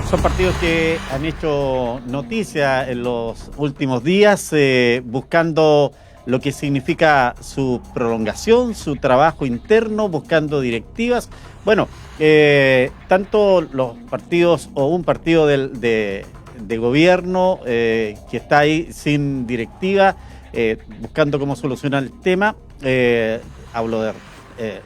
Son partidos que han hecho noticia en los últimos días, buscando lo que significa su prolongación, su trabajo interno, buscando directivas. Bueno, tanto los partidos o un partido de gobierno que está ahí sin directiva, buscando cómo solucionar el tema, hablo de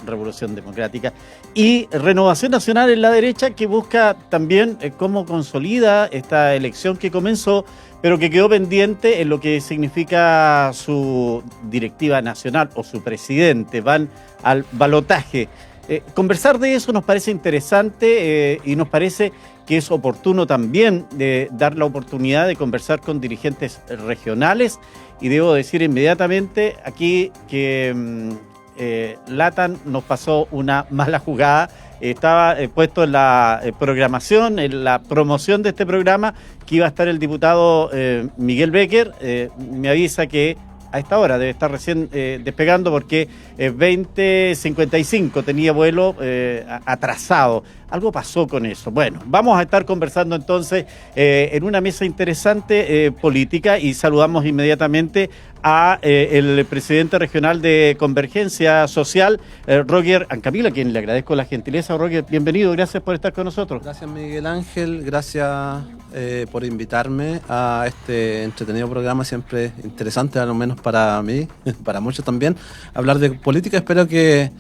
Revolución Democrática, y Renovación Nacional en la derecha, que busca también cómo consolida esta elección que comenzó, pero que quedó pendiente en lo que significa su directiva nacional o su presidente. Van al balotaje. Conversar de eso nos parece interesante y nos parece que es oportuno también dar la oportunidad de conversar con dirigentes regionales, y debo decir inmediatamente aquí que LATAM nos pasó una mala jugada. Estaba puesto en la programación, en la promoción de este programa, que iba a estar el diputado Miguel Becker. Me avisa que a esta hora debe estar recién despegando porque 20:55 tenía vuelo atrasado. Algo pasó con eso. Bueno, vamos a estar conversando entonces en una mesa interesante política, y saludamos inmediatamente a el presidente regional de Convergencia Social, Roger Ancamila, a quien le agradezco la gentileza. Roger, bienvenido, gracias por estar con nosotros. Gracias, Miguel Ángel, gracias por invitarme a este entretenido programa, siempre interesante, al menos para mí, para muchos también, hablar de política. Espero que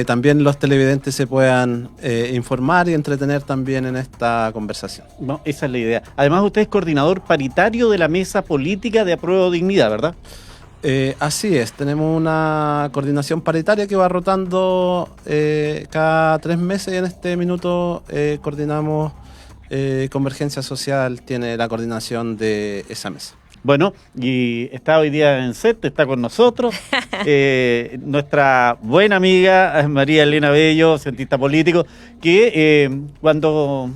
también los televidentes se puedan informar y entretener también en esta conversación. No, esa es la idea. Además, usted es coordinador paritario de la Mesa Política de Apruebo Dignidad, ¿verdad? Así es, tenemos una coordinación paritaria que va rotando cada 3 meses, y en este minuto coordinamos Convergencia Social, tiene la coordinación de esa mesa. Bueno, y está hoy día en set, está con nosotros nuestra buena amiga María Elena Bello, cientista político, que cuando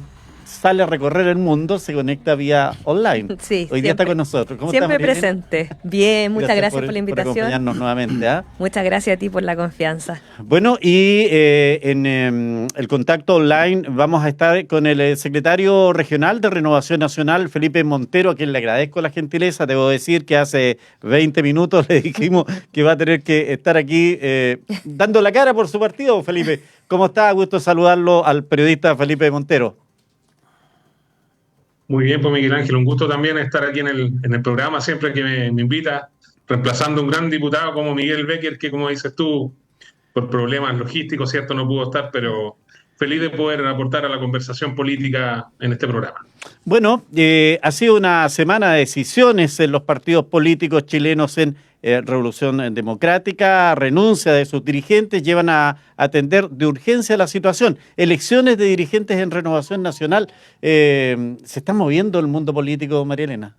sale a recorrer el mundo se conecta vía online. Sí, hoy día está con nosotros. ¿Cómo siempre está, María presente. Bien, muchas gracias por la invitación. Por acompañarnos nuevamente. Muchas gracias a ti por la confianza. Bueno, y en el contacto online vamos a estar con el secretario regional de Renovación Nacional, Felipe Montero, a quien le agradezco la gentileza. Debo decir que hace 20 minutos le dijimos que va a tener que estar aquí dando la cara por su partido. Felipe, ¿cómo está? Gusto saludarlo al periodista Felipe Montero. Muy bien, pues Miguel Ángel, un gusto también estar aquí en el programa, siempre que me invita, reemplazando a un gran diputado como Miguel Becker, que como dices tú, por problemas logísticos, cierto, no pudo estar, pero feliz de poder aportar a la conversación política en este programa. Bueno, ha sido una semana de decisiones en los partidos políticos chilenos en Revolución Democrática, renuncia de sus dirigentes, llevan a atender de urgencia la situación. Elecciones de dirigentes en Renovación Nacional. ¿Se está moviendo el mundo político, María Elena?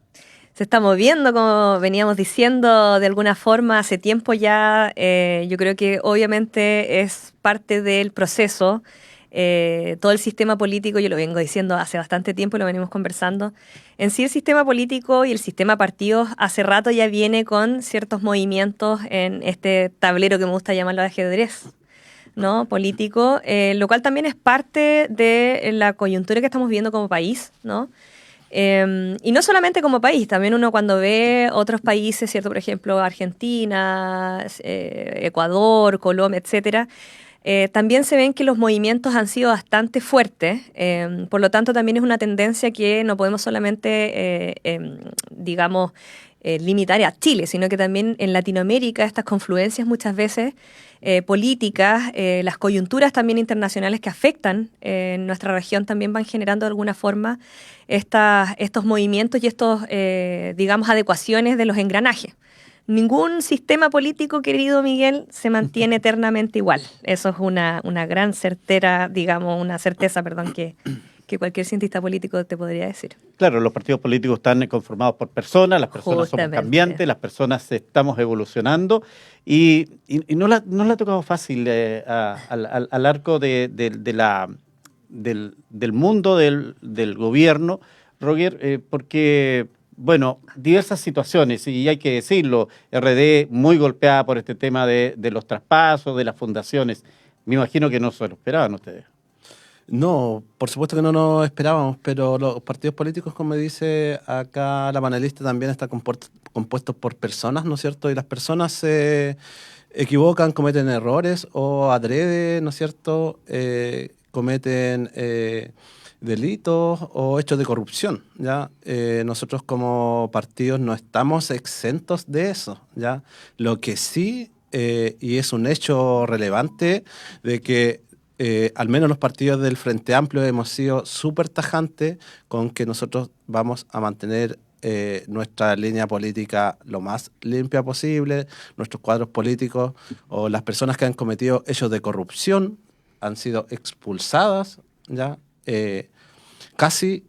Se está moviendo, como veníamos diciendo, de alguna forma hace tiempo ya. Yo creo que obviamente es parte del proceso. Todo el sistema político, yo lo vengo diciendo hace bastante tiempo, lo venimos conversando. En sí, el sistema político y el sistema partidos hace rato ya viene con ciertos movimientos en este tablero que me gusta llamarlo de ajedrez, ¿no? Político, lo cual también es parte de la coyuntura que estamos viendo como país, ¿no? Y no solamente como país, también uno cuando ve otros países, ¿cierto? Por ejemplo, Argentina, Ecuador, Colombia, etcétera. También se ven que los movimientos han sido bastante fuertes, por lo tanto también es una tendencia que no podemos solamente, limitar a Chile, sino que también en Latinoamérica estas confluencias muchas veces políticas, las coyunturas también internacionales que afectan nuestra región también van generando de alguna forma estos movimientos y estos, adecuaciones de los engranajes. Ningún sistema político, querido Miguel, se mantiene eternamente igual. Eso es una gran certeza, que cualquier cientista político te podría decir. Claro, los partidos políticos están conformados por personas, las personas somos cambiantes, las personas estamos evolucionando, y no le ha tocado fácil al arco del mundo del gobierno, Roger, porque... Bueno, diversas situaciones, y hay que decirlo, RD muy golpeada por este tema de los traspasos, de las fundaciones. Me imagino que no se lo esperaban ustedes. No, por supuesto que no nos esperábamos, pero los partidos políticos, como dice acá la panelista, también están compuestos por personas, ¿no es cierto? Y las personas se equivocan, cometen errores o adrede, ¿no es cierto? Cometen delitos o hechos de corrupción, ¿ya? Nosotros como partidos no estamos exentos de eso, ¿ya? Lo que sí, y es un hecho relevante, de que al menos los partidos del Frente Amplio hemos sido súper tajantes con que nosotros vamos a mantener nuestra línea política lo más limpia posible, nuestros cuadros políticos o las personas que han cometido hechos de corrupción han sido expulsadas, ¿ya? Casi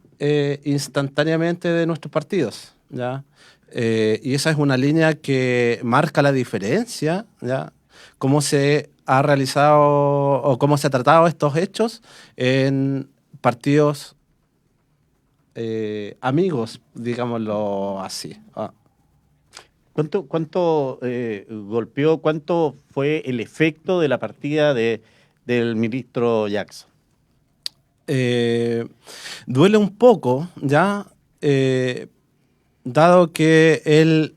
instantáneamente de nuestros partidos, ¿ya? Y esa es una línea que marca la diferencia, ¿ya? Cómo se ha realizado o cómo se ha tratado estos hechos en partidos amigos, digámoslo así. ¿Cuánto golpeó, cuánto fue el efecto de la partida del ministro Jackson? Duele un poco, ¿ya? Dado que él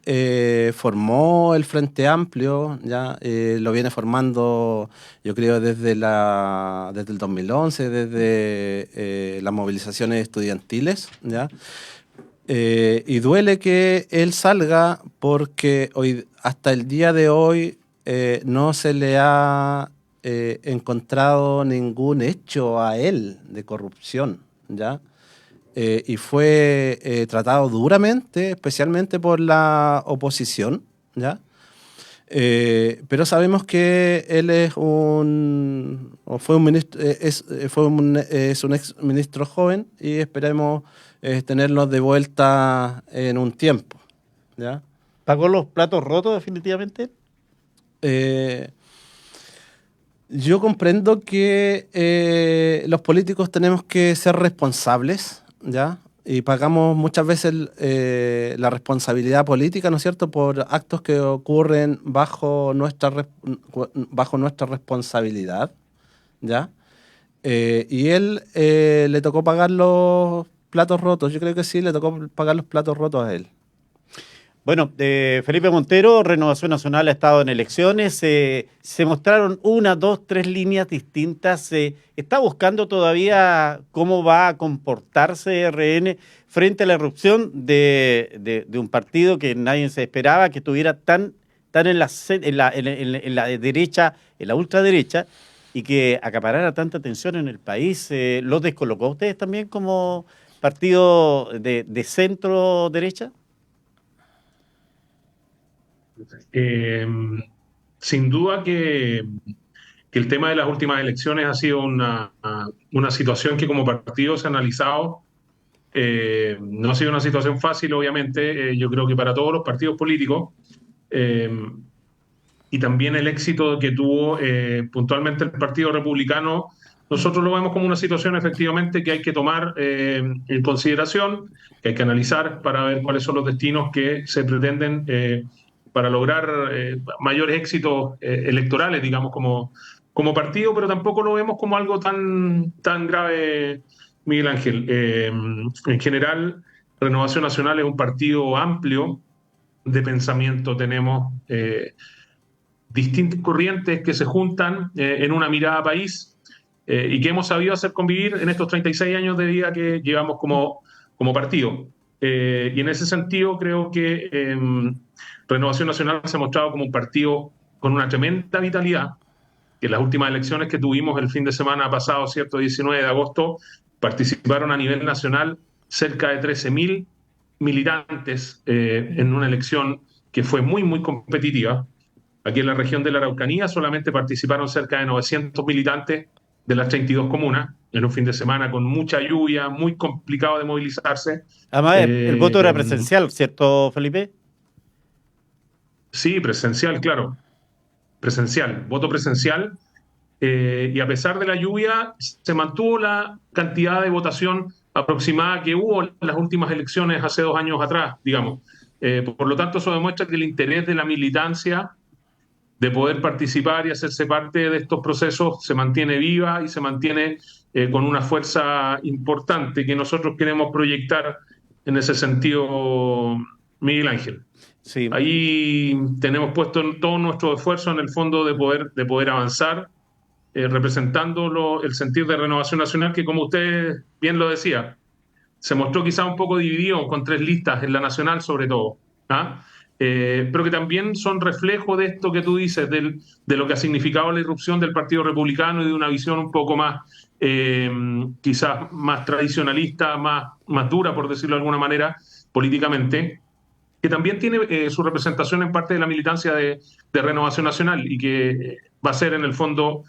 formó el Frente Amplio, ya lo viene formando, yo creo, desde el 2011, desde las movilizaciones estudiantiles, ¿ya? Y duele que él salga porque hasta el día de hoy no se le ha encontrado ningún hecho a él de corrupción, ¿ya? Y fue tratado especialmente por la oposición, ¿ya? Pero sabemos que él es fue un ministro, es un ex ministro joven y esperemos tenerlo de vuelta en un tiempo, ¿ya? ¿Pagó los platos rotos definitivamente? Yo comprendo que los políticos tenemos que ser responsables, ¿ya? Y pagamos muchas veces la responsabilidad política, ¿no es cierto?, por actos que ocurren bajo nuestra responsabilidad, ¿ya? Y él le tocó pagar los platos rotos. Yo creo que sí, le tocó pagar los platos rotos a él. Bueno, Felipe Montero, Renovación Nacional ha estado en elecciones, se mostraron 1, 2, 3 líneas distintas. ¿Está buscando todavía cómo va a comportarse RN frente a la irrupción de un partido que nadie se esperaba que estuviera tan en la derecha, en la ultraderecha, y que acaparara tanta atención en el país? ¿Los descolocó a ustedes también como partido de centro derecha? Sin duda que el tema de las últimas elecciones ha sido una situación que como partido se ha analizado. No ha sido una situación fácil, obviamente, yo creo que para todos los partidos políticos, eh, y también el éxito que tuvo puntualmente el Partido Republicano, nosotros lo vemos como una situación efectivamente que hay que tomar en consideración, que hay que analizar para ver cuáles son los destinos que se pretenden para lograr mayores éxitos electorales, digamos, como partido, pero tampoco lo vemos como algo tan grave, Miguel Ángel. En general, Renovación Nacional es un partido amplio de pensamiento. Tenemos distintas corrientes que se juntan en una mirada país y que hemos sabido hacer convivir en estos 36 años de vida que llevamos como partido. Y en ese sentido creo que Renovación Nacional se ha mostrado como un partido con una tremenda vitalidad, que en las últimas elecciones que tuvimos el fin de semana pasado, ¿cierto?, 19 de agosto, participaron a nivel nacional cerca de 13.000 militantes en una elección que fue muy, muy competitiva. Aquí en la región de la Araucanía solamente participaron cerca de 900 militantes de las 32 comunas, en un fin de semana con mucha lluvia, muy complicado de movilizarse. Además, el voto era presencial, ¿cierto, Felipe? Sí, presencial, claro. Presencial, voto presencial. Y a pesar de la lluvia, se mantuvo la cantidad de votación aproximada que hubo en las últimas elecciones hace 2 años atrás, digamos. Por lo tanto, eso demuestra que el interés de la militancia de poder participar y hacerse parte de estos procesos se mantiene viva y se mantiene con una fuerza importante que nosotros queremos proyectar en ese sentido, Miguel Ángel. Sí. Ahí tenemos puesto todo nuestro esfuerzo en el fondo de poder avanzar, representando el sentir de Renovación Nacional, que como usted bien lo decía, se mostró quizá un poco dividido con 3 listas, en la nacional sobre todo, ¿ah? Pero que también son reflejo de esto que tú dices, de lo que ha significado la irrupción del Partido Republicano y de una visión un poco más, quizás más tradicionalista, más dura, por decirlo de alguna manera, políticamente, que también tiene su representación en parte de la militancia de Renovación Nacional y que va a ser en el fondo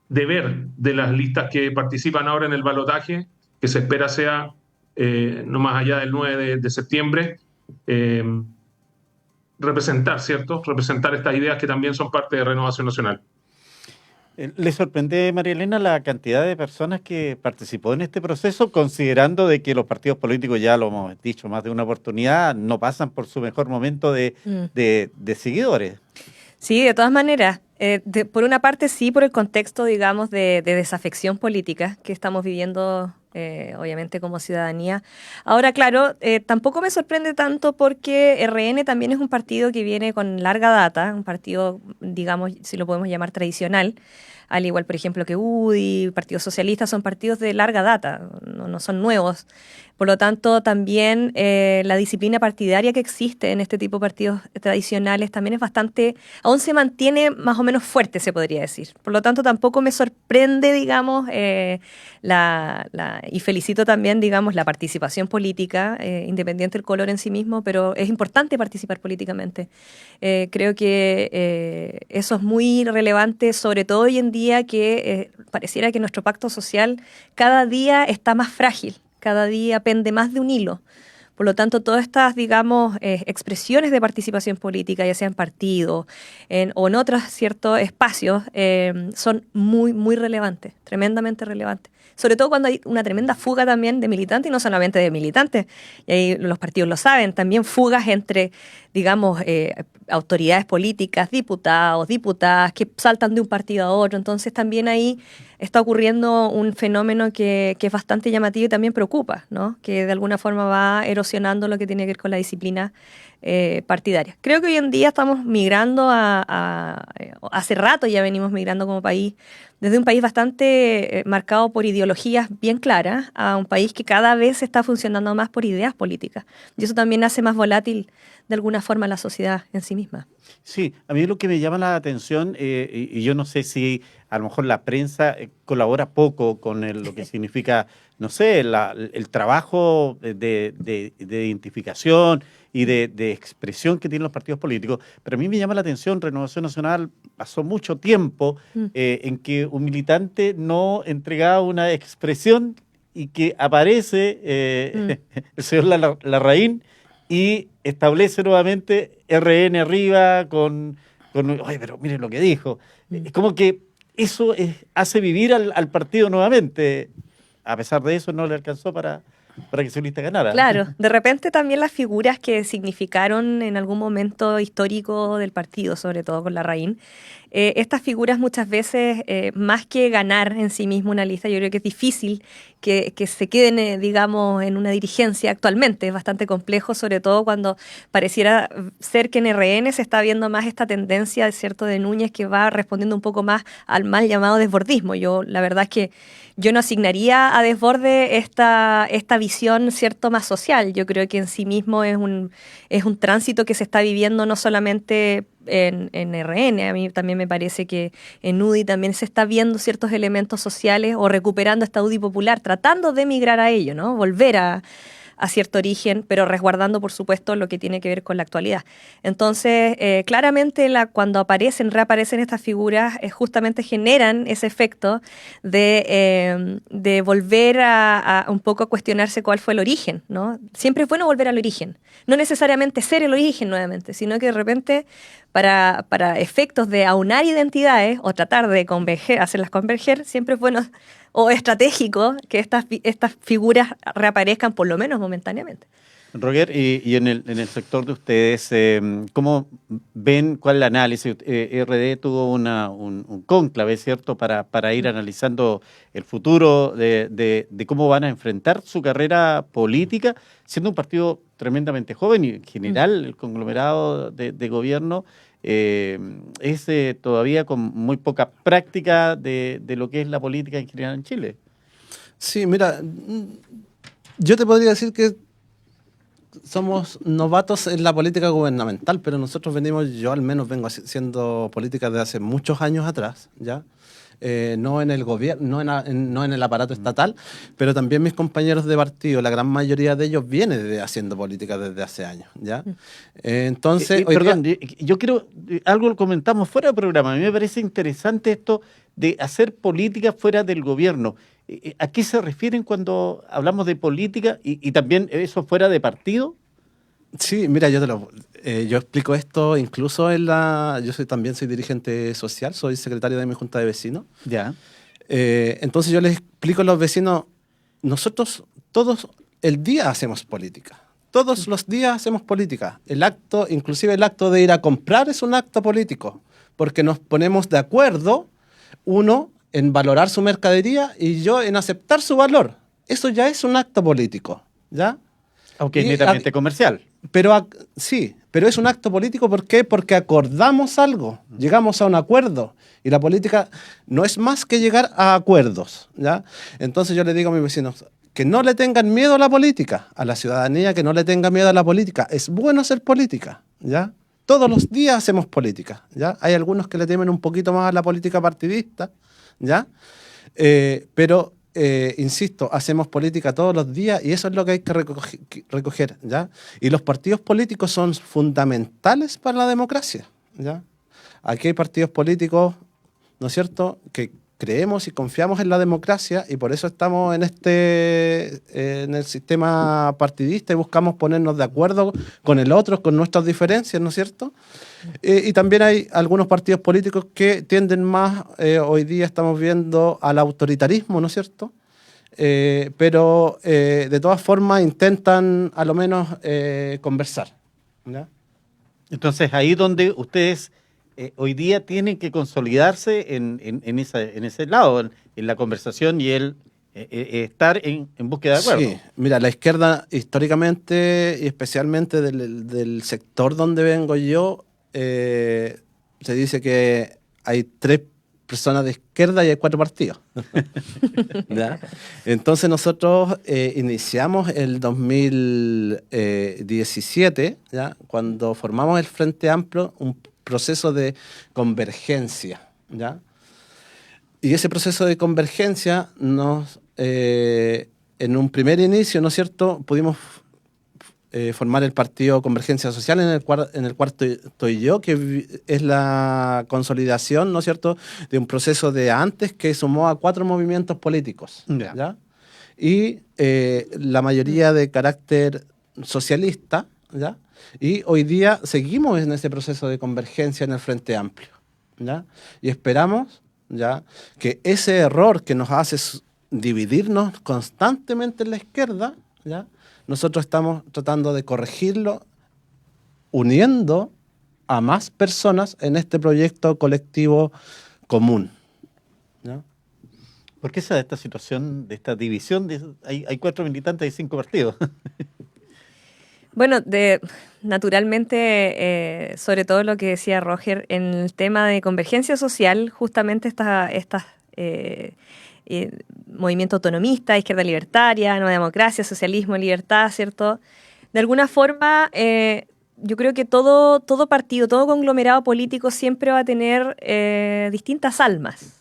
deber de las listas que participan ahora en el balotaje, que se espera sea no más allá del 9 de septiembre, eh, representar, ¿cierto? Representar estas ideas que también son parte de Renovación Nacional. ¿Le sorprende, María Elena, la cantidad de personas que participó en este proceso, considerando de que los partidos políticos, ya lo hemos dicho más de una oportunidad, no pasan por su mejor momento de seguidores? Sí, de todas maneras. Por una parte, sí, por el contexto, digamos, de desafección política que estamos viviendo, obviamente, como ciudadanía. Ahora, claro, tampoco me sorprende tanto porque RN también es un partido que viene con larga data, un partido, digamos, si lo podemos llamar tradicional, al igual, por ejemplo, que UDI, Partido Socialista, son partidos de larga data, no son nuevos. Por lo tanto, también la disciplina partidaria que existe en este tipo de partidos tradicionales también es bastante, aún se mantiene más o menos fuerte, se podría decir. Por lo tanto, tampoco me sorprende, digamos, y felicito también, digamos, la participación política, independiente del color en sí mismo, pero es importante participar políticamente. Creo que eso es muy relevante, sobre todo hoy en día que pareciera que nuestro pacto social cada día está más frágil. Cada día pende más de un hilo. Por lo tanto, todas estas, digamos, expresiones de participación política, ya sea en partidos o en otros ciertos espacios, son muy, muy relevantes, tremendamente relevantes. Sobre todo cuando hay una tremenda fuga también de militantes, y no solamente de militantes, y ahí los partidos lo saben, también fugas entre, digamos, autoridades políticas, diputados, diputadas, que saltan de un partido a otro. Entonces también ahí está ocurriendo un fenómeno que es bastante llamativo y también preocupa, ¿no? Que de alguna forma va erosionando lo que tiene que ver con la disciplina partidaria. Creo que hoy en día estamos migrando hace rato ya venimos migrando como país, desde un país bastante marcado por ideologías bien claras, a un país que cada vez está funcionando más por ideas políticas. Y eso también hace más volátil de alguna forma la sociedad en sí misma. Sí, a mí lo que me llama la atención, y yo no sé si a lo mejor la prensa colabora poco con lo que significa, no sé, el trabajo de identificación y de expresión que tienen los partidos políticos, pero a mí me llama la atención, Renovación Nacional pasó mucho tiempo en que un militante no entregaba una expresión y que aparece el señor Larraín y establece nuevamente RN arriba con oye, pero miren lo que dijo. Es como que eso hace vivir al partido nuevamente. A pesar de eso, no le alcanzó para que su lista ganara. Claro, de repente también las figuras que significaron en algún momento histórico del partido, sobre todo con Larraín, estas figuras muchas veces, más que ganar en sí mismo una lista, yo creo que es difícil que se queden, digamos, en una dirigencia actualmente. Es bastante complejo, sobre todo cuando pareciera ser que en RN se está viendo más esta tendencia, ¿cierto?, de Núñez, que va respondiendo un poco más al mal llamado desbordismo. La verdad es que yo no asignaría a Desborde esta visión, ¿cierto?, más social. Yo creo que en sí mismo es un tránsito que se está viviendo no solamente en RN. A mí también me parece que en UDI también se está viendo ciertos elementos sociales o recuperando esta UDI popular, tratando de migrar a ello, ¿no? Volver a cierto origen, pero resguardando, por supuesto, lo que tiene que ver con la actualidad. Entonces, claramente cuando reaparecen estas figuras, justamente generan ese efecto de volver a un poco a cuestionarse cuál fue el origen, ¿no? Siempre es bueno volver al origen, no necesariamente ser el origen nuevamente, sino que de repente para efectos de aunar identidades o tratar de hacerlas converger, siempre es bueno o estratégico que estas figuras reaparezcan por lo menos momentáneamente. Roger, y en el sector de ustedes, ¿cómo ven, cuál es el análisis? RD tuvo un cónclave, ¿cierto?, para ir analizando el futuro de cómo van a enfrentar su carrera política, siendo un partido tremendamente joven y en general el conglomerado de gobierno es todavía con muy poca práctica de lo que es la política en general en Chile. Sí, mira, yo te podría decir que somos novatos en la política gubernamental, pero nosotros yo al menos vengo haciendo política desde hace muchos años atrás, ¿ya? No en el gobierno, no en el aparato estatal, pero también mis compañeros de partido, la gran mayoría de ellos viene haciendo política desde hace años, ¿ya? Entonces, perdón, yo quiero, algo lo comentamos fuera del programa, a mí me parece interesante esto de hacer política fuera del gobierno. ¿A qué se refieren cuando hablamos de política y también eso fuera de partido? Sí, mira, yo explico esto incluso también soy dirigente social, soy secretario de mi junta de vecinos. Ya. Entonces yo les explico a los vecinos, nosotros todos el día hacemos política. Todos los días hacemos política. Inclusive el acto de ir a comprar es un acto político, porque nos ponemos de acuerdo, uno en valorar su mercadería y yo en aceptar su valor. Eso ya es un acto político, ¿ya? Aunque es netamente comercial. Sí, pero es un acto político, ¿por qué? Porque acordamos algo, llegamos a un acuerdo. Y la política no es más que llegar a acuerdos, ¿ya? Entonces yo le digo a mis vecinos que no le tengan miedo a la política, a la ciudadanía que no le tenga miedo a la política. Es bueno hacer política, ¿ya? Todos los días hacemos política, ¿ya? Hay algunos que le temen un poquito más a la política partidista, ¿ya? Pero insisto, hacemos política todos los días y eso es lo que hay que recoger, ¿ya? Y los partidos políticos son fundamentales para la democracia, ¿ya? Aquí hay partidos políticos, ¿no es cierto?, que creemos y confiamos en la democracia y por eso estamos en el sistema partidista y buscamos ponernos de acuerdo con el otro, con nuestras diferencias, ¿no es cierto? Y también hay algunos partidos políticos que tienden más, hoy día estamos viendo al autoritarismo, ¿no es cierto? Pero de todas formas intentan a lo menos conversar, ¿ya? Entonces ahí donde ustedes hoy día tienen que consolidarse en ese lado, en la conversación y el estar en búsqueda de acuerdo. Sí, mira, la izquierda históricamente y especialmente del sector donde vengo yo, se dice que hay 3 personas de izquierda y hay 4 partidos. ¿Ya? Entonces nosotros iniciamos el 2017, ¿ya?, cuando formamos el Frente Amplio, un proceso de convergencia, ¿ya? Y ese proceso de convergencia en un primer inicio, ¿no es cierto?, pudimos formar el partido Convergencia Social en el cual estoy yo, que es la consolidación, ¿no es cierto?, de un proceso de antes que sumó a 4 movimientos políticos, ¿ya? Y la mayoría de carácter socialista, ¿ya? Y hoy día seguimos en ese proceso de convergencia en el Frente Amplio, ¿ya? Y esperamos, ¿ya?, que ese error que nos hace dividirnos constantemente en la izquierda, ¿ya?, nosotros estamos tratando de corregirlo uniendo a más personas en este proyecto colectivo común, ¿ya? ¿Por qué se da esta situación, de esta división? Hay 4 militantes y 5 partidos. Bueno, naturalmente, sobre todo lo que decía Roger, en el tema de convergencia social, justamente estas movimiento autonomista, izquierda libertaria, nueva democracia, socialismo, libertad, ¿cierto? De alguna forma, yo creo que todo partido, todo conglomerado político siempre va a tener distintas almas.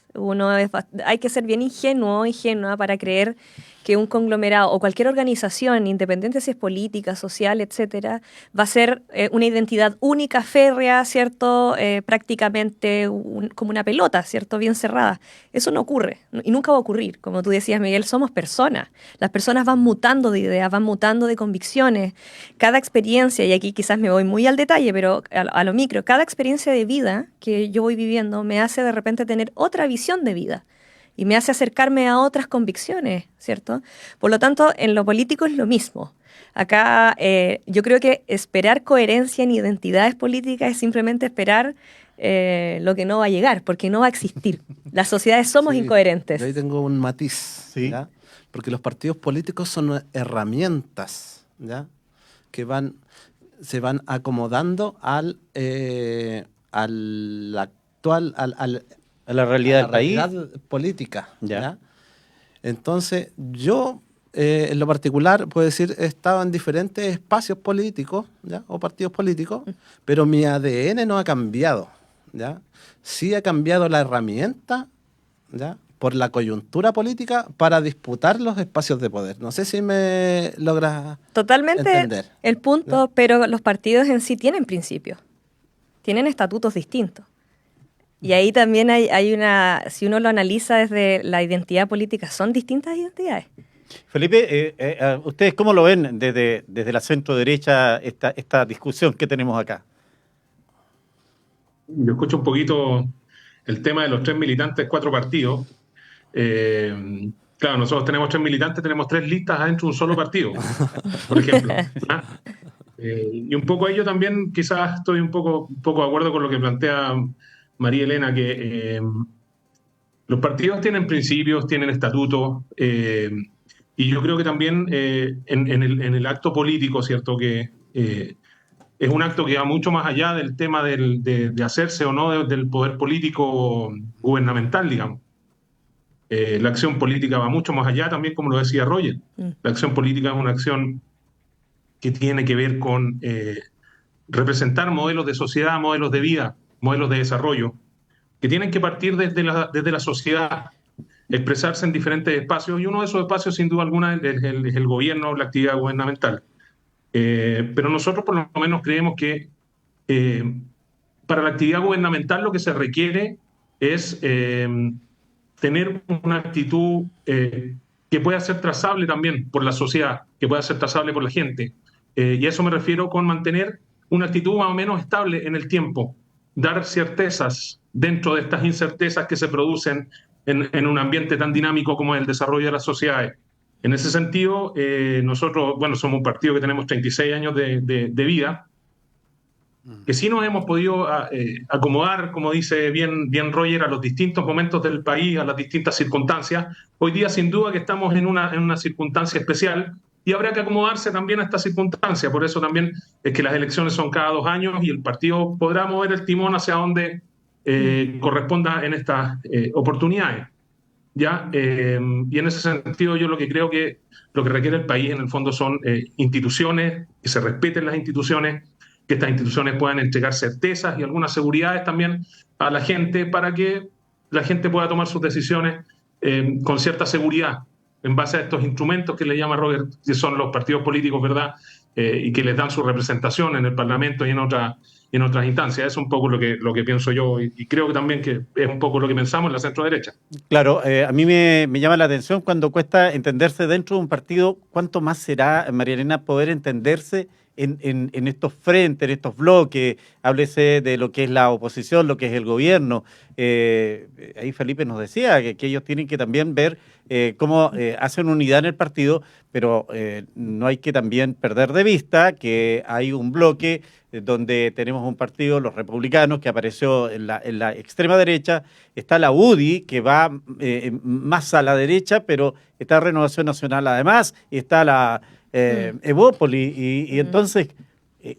Hay que ser bien ingenua para creer que un conglomerado o cualquier organización, independiente si es política, social, etcétera, va a ser una identidad única, férrea, ¿cierto? Prácticamente como una pelota, ¿cierto? Bien cerrada. Eso no ocurre y nunca va a ocurrir. Como tú decías, Miguel, somos personas. Las personas van mutando de ideas, van mutando de convicciones. Cada experiencia, y aquí quizás me voy muy al detalle, pero a lo micro, cada experiencia de vida que yo voy viviendo me hace de repente tener otra visión de vida. y me hace acercarme a otras convicciones, ¿cierto? Por lo tanto, en lo político es lo mismo. Acá yo creo que esperar coherencia en identidades políticas es simplemente esperar lo que no va a llegar, porque no va a existir. Las sociedades somos incoherentes. Yo ahí tengo un matiz, Sí. ¿ya? Porque los partidos políticos son herramientas, ¿ya? Que se van acomodando al actual, A la realidad a del país. realidad política, Ya. ¿ya? Entonces, yo, en lo particular, puedo decir, he estado en diferentes espacios políticos, ¿ya? O partidos políticos, pero mi ADN no ha cambiado, ¿ya? Sí ha cambiado la herramienta, ¿ya? Por la coyuntura política para disputar los espacios de poder. No sé si me logras Totalmente entender. el punto, pero los partidos en sí tienen principios, tienen estatutos distintos. Y ahí también hay una, si uno lo analiza desde la identidad política, son distintas identidades. Felipe, ¿ustedes cómo lo ven desde la centro derecha esta discusión que tenemos acá? Yo escucho un poquito el tema de los 3 militantes, 4 partidos. Claro, nosotros tenemos 3 militantes, tenemos 3 listas adentro de un solo partido, por ejemplo. ¿Ah? Y un poco ahí yo también quizás estoy un poco de acuerdo con lo que plantea María Elena, que los partidos tienen principios, tienen estatutos, y yo creo que también en el acto político, ¿cierto? Que es un acto que va mucho más allá del tema de hacerse o no del poder político gubernamental, digamos. La acción política va mucho más allá también, como lo decía Roger. La acción política es una acción que tiene que ver con representar modelos de sociedad, modelos de vida, modelos de desarrollo, que tienen que partir desde la sociedad, expresarse en diferentes espacios, y uno de esos espacios, sin duda alguna, es el gobierno, la actividad gubernamental. Pero nosotros por lo menos creemos que para la actividad gubernamental lo que se requiere es tener una actitud que pueda ser trazable también por la sociedad, que pueda ser trazable por la gente. Y a eso me refiero con mantener una actitud más o menos estable en el tiempo, dar certezas dentro de estas incertezas que se producen en un ambiente tan dinámico como el desarrollo de las sociedades. En ese sentido, nosotros, bueno, somos un partido que tenemos 36 años de vida, que sí nos hemos podido acomodar, como dice bien Roger, a los distintos momentos del país, a las distintas circunstancias. Hoy día, sin duda, que estamos en una circunstancia especial y habrá que acomodarse también a esta circunstancia. Por eso también es que las elecciones son cada 2 años y el partido podrá mover el timón hacia donde corresponda en estas oportunidades. ¿Ya? Y en ese sentido yo lo que creo que lo que requiere el país en el fondo son instituciones, que se respeten las instituciones, que estas instituciones puedan entregar certezas y algunas seguridades también a la gente para que la gente pueda tomar sus decisiones con cierta seguridad en base a estos instrumentos que le llama Robert, que son los partidos políticos, ¿verdad? Y que les dan su representación en el Parlamento y en otras instancias. Es un poco lo que pienso yo y creo que también que es un poco lo que pensamos en la centro derecha. Claro, a mí me llama la atención cuando cuesta entenderse dentro de un partido, ¿cuánto más será, María Elena, poder entenderse en estos frentes, en estos bloques? Háblese de lo que es la oposición, lo que es el gobierno. Ahí Felipe nos decía que ellos tienen que también ver cómo hacen unidad en el partido, pero no hay que también perder de vista que hay un bloque donde tenemos un partido, los republicanos, que apareció en la extrema derecha, está la UDI, que va más a la derecha, pero está Renovación Nacional además, y está la Evópoli, y entonces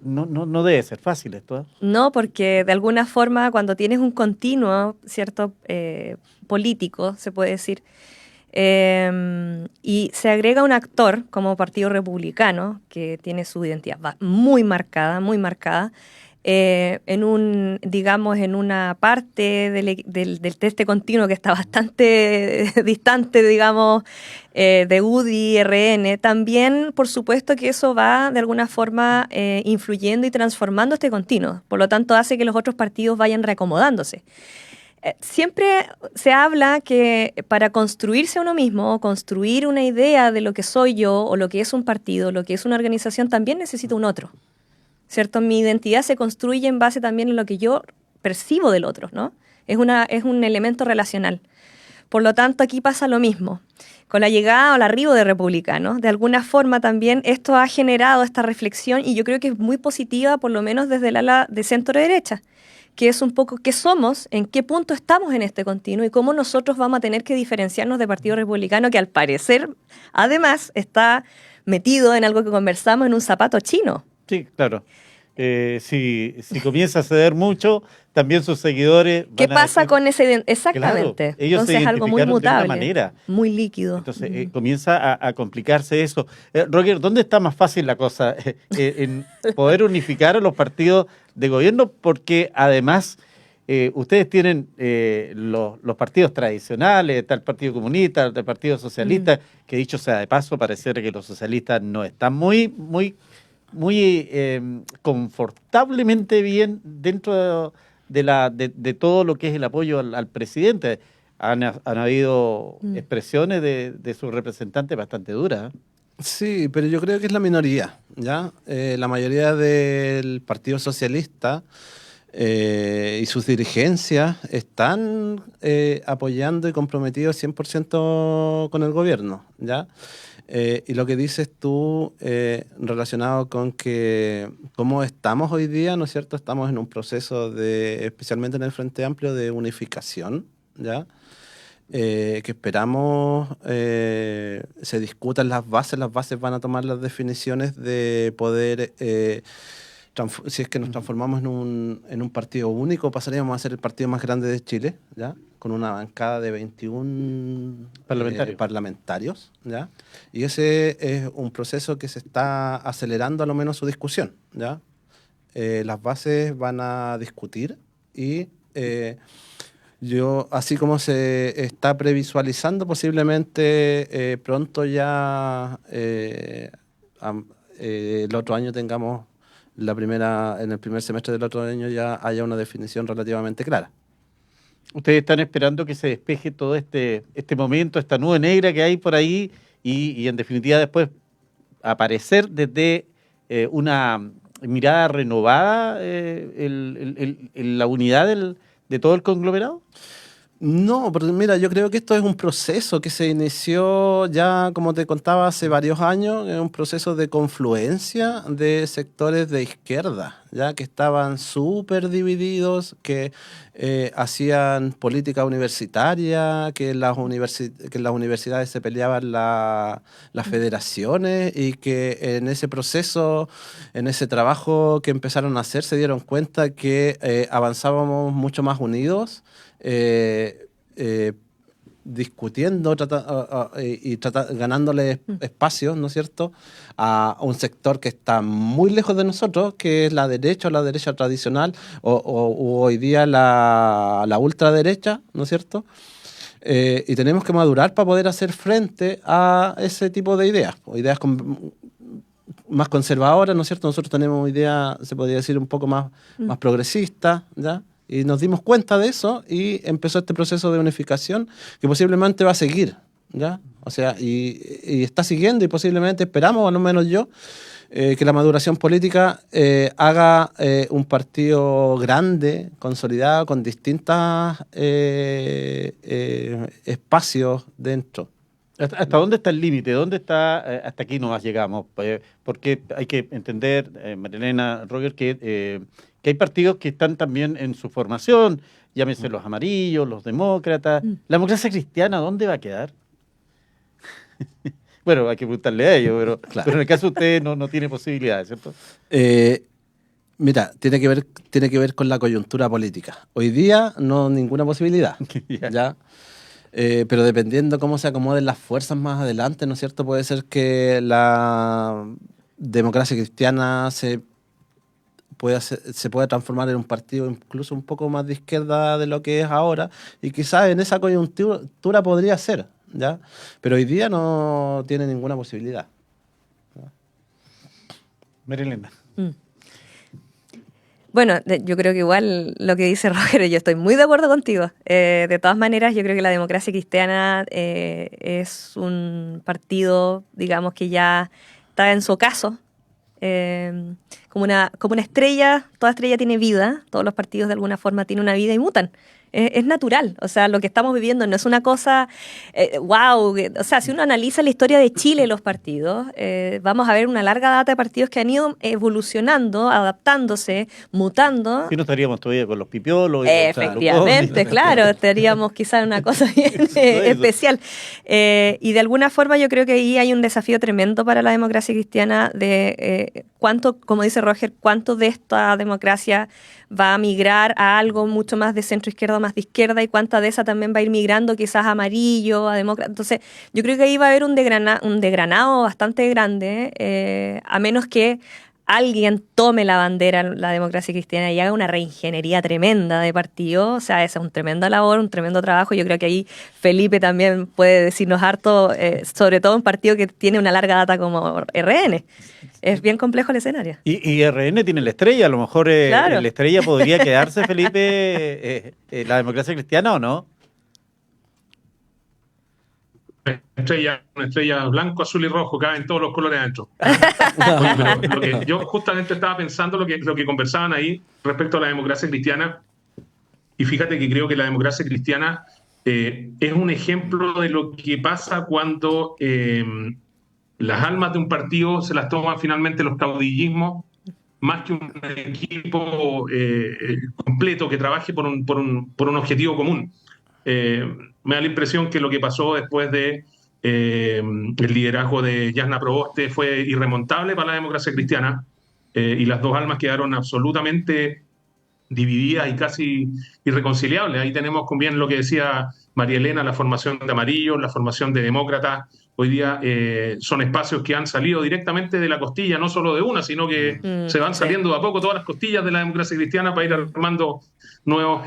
no debe ser fácil esto, ¿eh? No, porque de alguna forma cuando tienes un continuo, ¿cierto? Político, se puede decir, y se agrega un actor como Partido Republicano, que tiene su identidad muy marcada, en una parte de este continuo que está bastante distante, digamos, de UDI, RN, también, por supuesto, que eso va de alguna forma influyendo y transformando este continuo. Por lo tanto, hace que los otros partidos vayan reacomodándose. Siempre se habla que para construirse a uno mismo, construir una idea de lo que soy yo, o lo que es un partido, lo que es una organización, también necesita un otro, ¿cierto? Mi identidad se construye en base también en lo que yo percibo del otro, ¿no? Es un elemento relacional. Por lo tanto, aquí pasa lo mismo. Con la llegada o el arribo de republicanos, de alguna forma también esto ha generado esta reflexión y yo creo que es muy positiva, por lo menos desde el ala de centro-derecha, que es un poco qué somos, en qué punto estamos en este continuo y cómo nosotros vamos a tener que diferenciarnos del Partido Republicano, que al parecer, además, está metido en algo que conversamos, en un zapato chino. Sí, claro. Si comienza a ceder mucho, también sus seguidores van ¿Qué a pasa decir, con ese? Exactamente. claro, ellos Entonces se es algo muy identificaron de una mutable, manera. muy líquido. Entonces comienza a complicarse eso. Roger, ¿dónde está más fácil la cosa? En poder unificar a los partidos de gobierno, porque además ustedes tienen los partidos tradicionales, está el Partido Comunista, el Partido Socialista, que dicho sea de paso, pareciera que los socialistas no están muy confortablemente bien dentro de todo lo que es el apoyo al presidente. Han habido expresiones de sus representantes bastante duras. Sí, pero yo creo que es la minoría, ¿ya? La mayoría del Partido Socialista y sus dirigencias están apoyando y comprometidos 100% con el gobierno, ¿ya? Y lo que dices tú relacionado con que cómo estamos hoy día, ¿no es cierto? Estamos en un proceso especialmente en el Frente Amplio, de unificación, ¿ya? Que esperamos se discutan las bases van a tomar las definiciones de poder, si es que nos transformamos en un partido único, pasaríamos a ser el partido más grande de Chile, ¿ya? Con una bancada de 21 parlamentarios, ¿ya? Y ese es un proceso que se está acelerando a lo menos su discusión, ¿ya? Las bases van a discutir y así como se está previsualizando, posiblemente pronto ya el otro año tengamos en el primer semestre del otro año ya haya una definición relativamente clara. Ustedes están esperando que se despeje todo este momento, esta nube negra que hay por ahí y en definitiva después aparecer desde una mirada renovada en la unidad de todo el conglomerado. No, porque mira, yo creo que esto es un proceso que se inició ya, como te contaba, hace varios años, es un proceso de confluencia de sectores de izquierda, ya que estaban súper divididos, que hacían política universitaria, que en las universidades se peleaban las federaciones y que en ese proceso, en ese trabajo que empezaron a hacer, se dieron cuenta que avanzábamos mucho más unidos, discutiendo ganándole espacios, ¿no es cierto?, a un sector que está muy lejos de nosotros, que es la derecha o la derecha tradicional, o hoy día la ultraderecha, ¿no es cierto? Y tenemos que madurar para poder hacer frente a ese tipo de ideas más conservadoras, ¿no es cierto? Nosotros tenemos ideas, se podría decir, un poco más progresistas, ¿ya? Y nos dimos cuenta de eso y empezó este proceso de unificación que posiblemente va a seguir, ¿ya? O sea, y está siguiendo y posiblemente esperamos, al menos yo, que la maduración política haga un partido grande, consolidado, con distintos espacios dentro. ¿Hasta dónde está el límite? ¿Dónde está? Hasta aquí nomás llegamos. Porque hay que entender, Marilena, Roger, que hay partidos que están también en su formación, llámese los amarillos, los demócratas. ¿La democracia cristiana dónde va a quedar? Bueno, hay que preguntarle a ellos, Claro. pero en el caso de usted no tiene posibilidades, ¿cierto? Mira, tiene que ver con la coyuntura política. Hoy día no ninguna posibilidad, ¿ya? Pero dependiendo cómo se acomoden las fuerzas más adelante, ¿no es cierto? Puede ser que la democracia cristiana se pueda transformar en un partido incluso un poco más de izquierda de lo que es ahora, y quizás en esa coyuntura podría ser, ¿ya? Pero hoy día no tiene ninguna posibilidad. Marilena. Bueno, yo creo que igual lo que dice Roger, yo estoy muy de acuerdo contigo. De todas maneras, yo creo que la democracia cristiana es un partido, digamos, que ya está en su ocaso. Como una estrella, toda estrella tiene vida, todos los partidos de alguna forma tienen una vida y mutan. es natural. O sea, lo que estamos viviendo no es una cosa, wow. O sea, si uno analiza la historia de Chile, los partidos, vamos a ver una larga data de partidos que han ido evolucionando, adaptándose, mutando. Si no estaríamos todavía con los pipiolos. Efectivamente, claro, estaríamos quizás en una cosa bien especial. Y de alguna forma yo creo que ahí hay un desafío tremendo para la democracia cristiana de cuánto, como dice Roger, cuánto de esta democracia va a migrar a algo mucho más de centro izquierda, más de izquierda, y cuánta de esa también va a ir migrando quizás a amarillo, a demócrata. Entonces, yo creo que ahí va a haber un degranado bastante grande, a menos que alguien tome la bandera, la democracia cristiana, y haga una reingeniería tremenda de partido. O sea, esa es una tremenda labor, un tremendo trabajo. Yo creo que ahí Felipe también puede decirnos harto, sobre todo un partido que tiene una larga data como RN. Es bien complejo el escenario. Y RN tiene la estrella, a lo mejor claro. La estrella podría quedarse, Felipe, la democracia cristiana, ¿o no? Una estrella blanco, azul y rojo, caben todos los colores adentro. Oye, pero lo que yo justamente estaba pensando, lo que conversaban ahí respecto a la democracia cristiana, y fíjate que creo que la democracia cristiana es un ejemplo de lo que pasa cuando las almas de un partido se las toman finalmente los caudillismos, más que un equipo completo que trabaje por un objetivo común. Me da la impresión que lo que pasó después de el liderazgo de Jasna Proboste fue irremontable para la democracia cristiana, y las dos almas quedaron absolutamente divididas y casi irreconciliables. Ahí tenemos bien lo que decía María Elena, la formación de amarillos, la formación de demócratas. Hoy día son espacios que han salido directamente de la costilla, no solo de una, sino que se van saliendo de a poco todas las costillas de la democracia cristiana para ir armando nuevos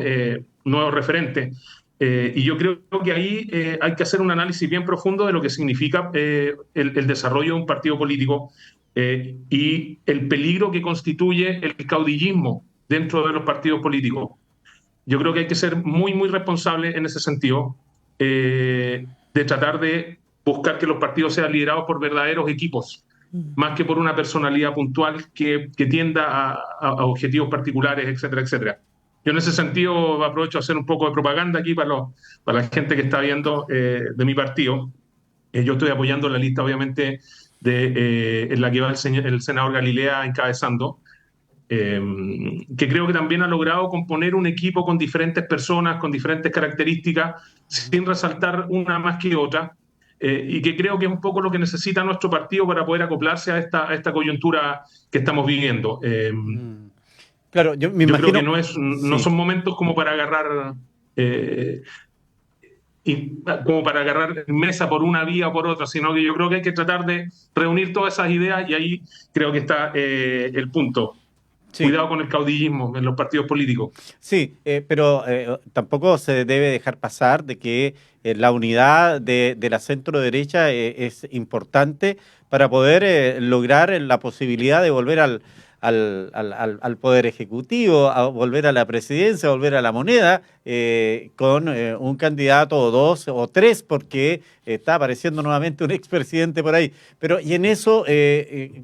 referentes. Y yo creo que ahí hay que hacer un análisis bien profundo de lo que significa el desarrollo de un partido político y el peligro que constituye el caudillismo dentro de los partidos políticos. Yo creo que hay que ser muy, muy responsable en ese sentido, de tratar de buscar que los partidos sean liderados por verdaderos equipos, más que por una personalidad puntual que tienda a objetivos particulares, etcétera, etcétera. Yo en ese sentido aprovecho a hacer un poco de propaganda aquí para la gente que está viendo de mi partido. Yo estoy apoyando la lista, obviamente, en la que va el senador Galilea encabezando, que creo que también ha logrado componer un equipo con diferentes personas, con diferentes características, sin resaltar una más que otra, y que creo que es un poco lo que necesita nuestro partido para poder acoplarse a esta coyuntura que estamos viviendo. Claro, yo me imagino creo que no son momentos como para agarrar mesa por una vía o por otra, sino que yo creo que hay que tratar de reunir todas esas ideas, y ahí creo que está el punto. Sí. Cuidado con el caudillismo en los partidos políticos. Sí, pero tampoco se debe dejar pasar de que la unidad de la centro derecha es importante para poder lograr la posibilidad de volver al Poder Ejecutivo, a volver a la presidencia, a volver a la moneda, con un candidato o dos o tres, porque está apareciendo nuevamente un expresidente por ahí. Pero y en eso,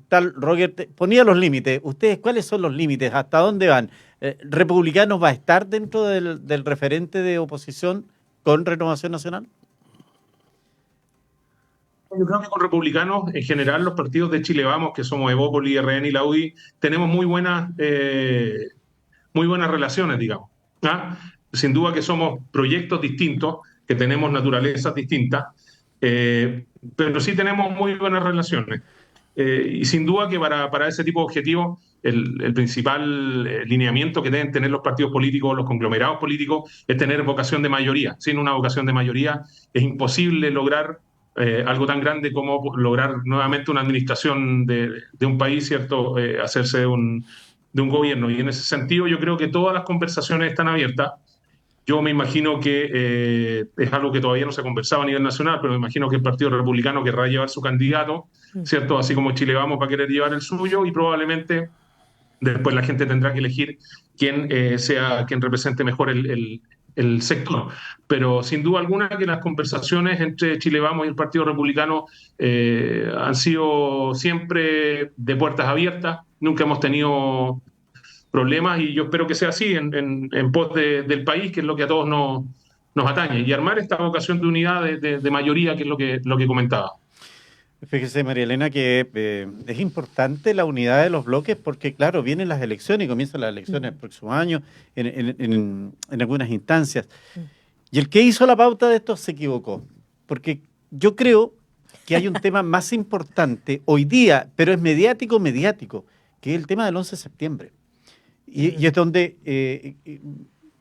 tal Roger, ponía los límites. ¿Ustedes cuáles son los límites? ¿Hasta dónde van? ¿Republicanos va a estar dentro del referente de oposición con Renovación Nacional? Yo creo que con republicanos, en general, los partidos de Chile Vamos, que somos Evópoli, RN y la UDI, tenemos muy buenas relaciones, digamos. ¿Ah? Sin duda que somos proyectos distintos, que tenemos naturalezas distintas, pero sí tenemos muy buenas relaciones. Y sin duda que para ese tipo de objetivos, el principal lineamiento que deben tener los partidos políticos, los conglomerados políticos, es tener vocación de mayoría. Sin una vocación de mayoría es imposible lograr algo tan grande como lograr nuevamente una administración de un país, ¿cierto? Hacerse de un gobierno. Y en ese sentido yo creo que todas las conversaciones están abiertas. Yo me imagino que es algo que todavía no se ha conversado a nivel nacional, pero me imagino que el Partido Republicano querrá llevar su candidato, ¿cierto? Así como Chile Vamos va a querer llevar el suyo, y probablemente después la gente tendrá que elegir quién represente mejor el sector. Pero sin duda alguna que las conversaciones entre Chile Vamos y el Partido Republicano han sido siempre de puertas abiertas. Nunca hemos tenido problemas y yo espero que sea así en pos del país, que es lo que a todos nos atañe, y armar esta vocación de unidad de mayoría, que es lo que comentaba. Fíjese, María Elena, que es importante la unidad de los bloques porque, claro, vienen las elecciones y comienzan las elecciones el próximo año en algunas instancias. Y el que hizo la pauta de esto se equivocó, porque yo creo que hay un tema más importante hoy día, pero es mediático, que es el tema del 11 de septiembre. Y es donde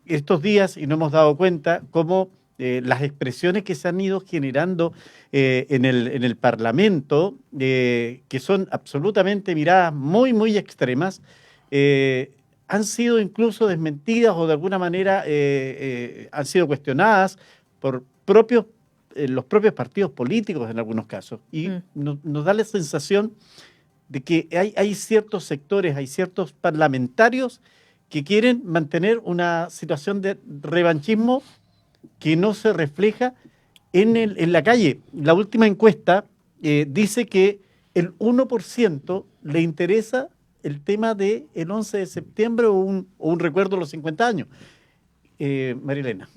estos días, y no hemos dado cuenta, cómo las expresiones que se han ido generando en el Parlamento, que son absolutamente miradas muy, muy extremas, han sido incluso desmentidas o de alguna manera han sido cuestionadas por los propios partidos políticos en algunos casos. Y nos da la sensación de que hay ciertos sectores, hay ciertos parlamentarios que quieren mantener una situación de revanchismo que no se refleja en la calle. La última encuesta dice que el 1% le interesa el tema del 11 de septiembre o un recuerdo de los 50 años. María Elena.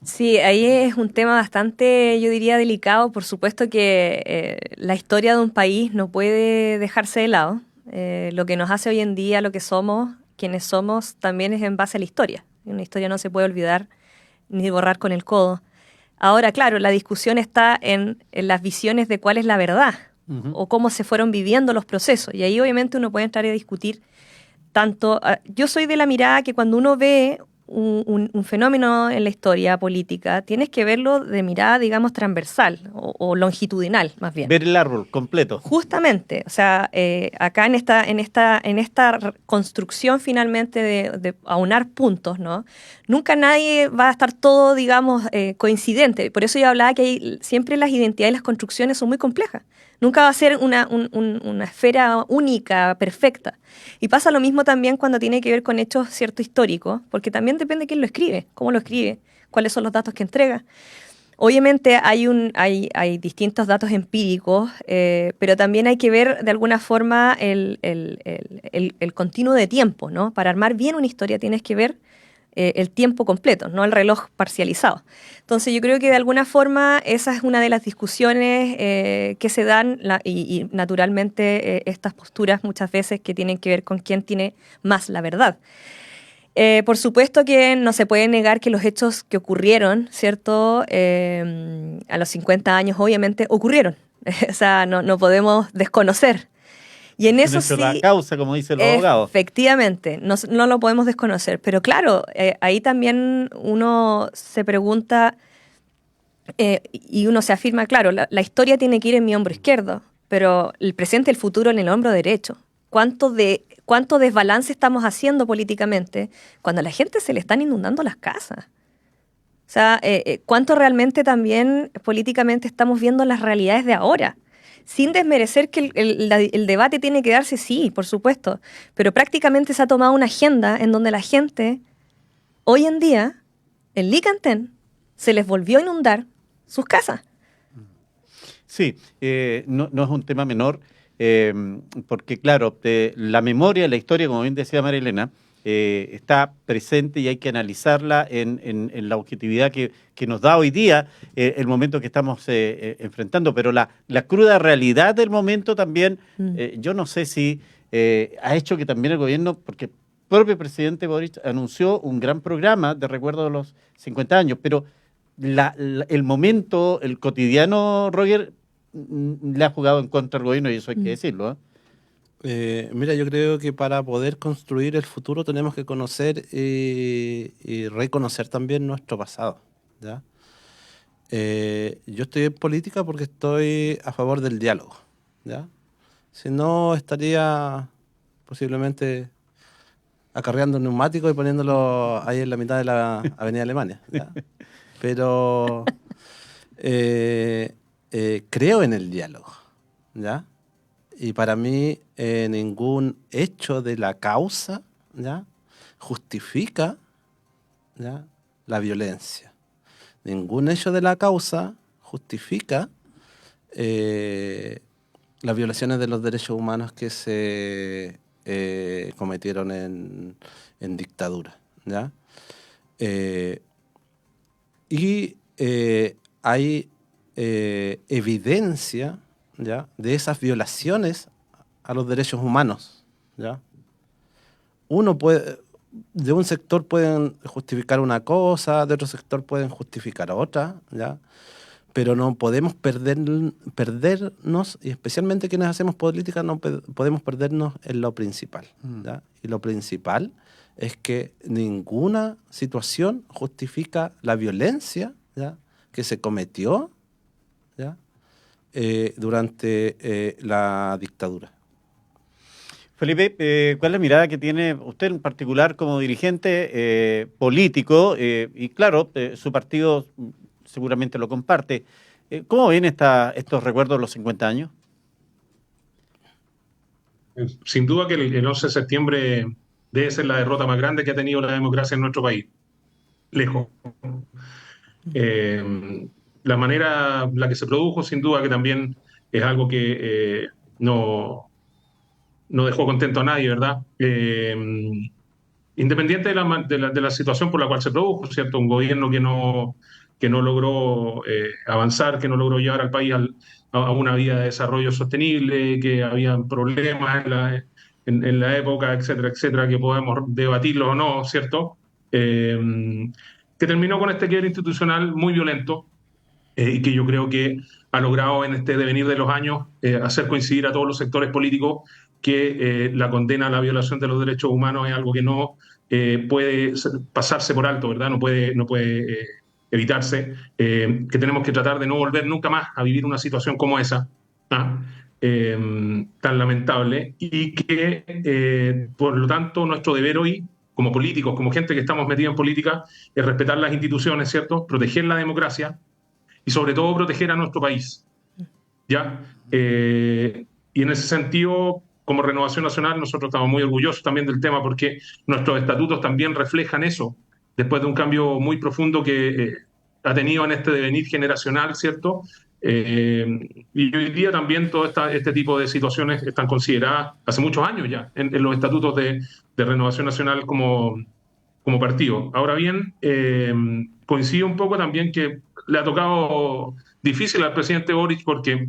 Sí, ahí es un tema bastante, yo diría, delicado. Por supuesto que la historia de un país no puede dejarse de lado. Lo que nos hace hoy en día, lo que somos, quienes somos, también es en base a la historia. Una historia no se puede olvidar ni borrar con el codo. Ahora, claro, la discusión está en las visiones de cuál es la verdad o cómo se fueron viviendo los procesos. Y ahí obviamente uno puede entrar a discutir tanto. Yo soy de la mirada que cuando uno ve un fenómeno en la historia política, tienes que verlo de mirada, digamos, transversal o longitudinal, más bien. Ver el árbol completo. Justamente, o sea, acá en esta construcción finalmente de aunar puntos, ¿no? Nunca nadie va a estar todo, digamos, coincidente. Por eso yo hablaba que siempre las identidades y las construcciones son muy complejas. Nunca va a ser una esfera única, perfecta. Y pasa lo mismo también cuando tiene que ver con hechos cierto históricos, porque también depende de quién lo escribe, cómo lo escribe, cuáles son los datos que entrega. Obviamente hay distintos datos empíricos, pero también hay que ver de alguna forma el continuo de tiempo, ¿no? Para armar bien una historia tienes que ver el tiempo completo, no el reloj parcializado. Entonces yo creo que de alguna forma esa es una de las discusiones que se dan y naturalmente estas posturas muchas veces que tienen que ver con quién tiene más la verdad. Por supuesto que no se puede negar que los hechos que ocurrieron, ¿cierto? A los 50 años obviamente ocurrieron. O sea, no podemos desconocer. Y en eso sí, la causa, como dicen los abogados. Efectivamente, no lo podemos desconocer. Pero claro, ahí también uno se pregunta y uno se afirma, claro, la historia tiene que ir en mi hombro izquierdo, pero el presente y el futuro en el hombro derecho. ¿Cuánto desbalance estamos haciendo políticamente cuando a la gente se le están inundando las casas? O sea, ¿cuánto realmente también políticamente estamos viendo las realidades de ahora? Sin desmerecer que el debate tiene que darse, sí, por supuesto, pero prácticamente se ha tomado una agenda en donde la gente, hoy en día, en Licantén, se les volvió a inundar sus casas. Sí, no es un tema menor, porque claro, la memoria, la historia, como bien decía María Elena, está presente y hay que analizarla en la objetividad que nos da hoy día el momento que estamos enfrentando, pero la cruda realidad del momento también, yo no sé si ha hecho que también el gobierno, porque el propio presidente Boric anunció un gran programa de recuerdo de los 50 años, pero el momento, el cotidiano, Roger, le ha jugado en contra al gobierno y eso hay que decirlo, ¿eh? Mira, yo creo que para poder construir el futuro tenemos que conocer y reconocer también nuestro pasado, ¿ya? Yo estoy en política porque estoy a favor del diálogo, ¿ya? Si no, estaría posiblemente acarreando neumáticos y poniéndolo ahí en la mitad de la Avenida Alemania, ¿ya? Pero creo en el diálogo, ¿ya? Y para mí ningún hecho de la causa, ¿ya?, justifica, ¿ya?, la violencia. Ningún hecho de la causa justifica las violaciones de los derechos humanos que se cometieron en dictadura, ¿ya? Y hay evidencia, ¿ya?, de esas violaciones a los derechos humanos, ¿ya? De un sector pueden justificar una cosa, de otro sector pueden justificar otra, ¿ya? Pero no podemos perdernos, y especialmente quienes hacemos política, no podemos perdernos en lo principal, ¿ya? Y lo principal es que ninguna situación justifica la violencia, ¿ya?, que se cometió, ¿ya?, durante la dictadura. Felipe, ¿cuál es la mirada que tiene usted en particular como dirigente político? Y claro, su partido seguramente lo comparte. ¿Cómo ven estos recuerdos de los 50 años? Sin duda que el 11 de septiembre debe ser la derrota más grande que ha tenido la democracia en nuestro país. Lejos. La manera en la que se produjo, sin duda que también es algo que no dejó contento a nadie, ¿verdad? Independiente de la situación por la cual se produjo, ¿cierto? Un gobierno que no logró avanzar, que no logró llevar al país a una vía de desarrollo sostenible, que había problemas en la época, etcétera, etcétera, que podemos debatirlo o no, ¿cierto? Que terminó con este quiebre institucional muy violento, y que yo creo que ha logrado en este devenir de los años hacer coincidir a todos los sectores políticos que la condena a la violación de los derechos humanos es algo que no puede pasarse por alto, ¿verdad? No puede evitarse, que tenemos que tratar de no volver nunca más a vivir una situación como esa, ¿ah? Tan lamentable, y que por lo tanto nuestro deber hoy como políticos, como gente que estamos metidos en política, es respetar las instituciones, ¿cierto? Proteger la democracia y sobre todo proteger a nuestro país, ¿ya? Y en ese sentido, como Renovación Nacional, nosotros estamos muy orgullosos también del tema porque nuestros estatutos también reflejan eso, después de un cambio muy profundo que ha tenido en este devenir generacional, ¿cierto? Y hoy día también todo este tipo de situaciones están consideradas hace muchos años ya en los estatutos de Renovación Nacional como partido. Ahora bien, coincido un poco también que le ha tocado difícil al presidente Boric porque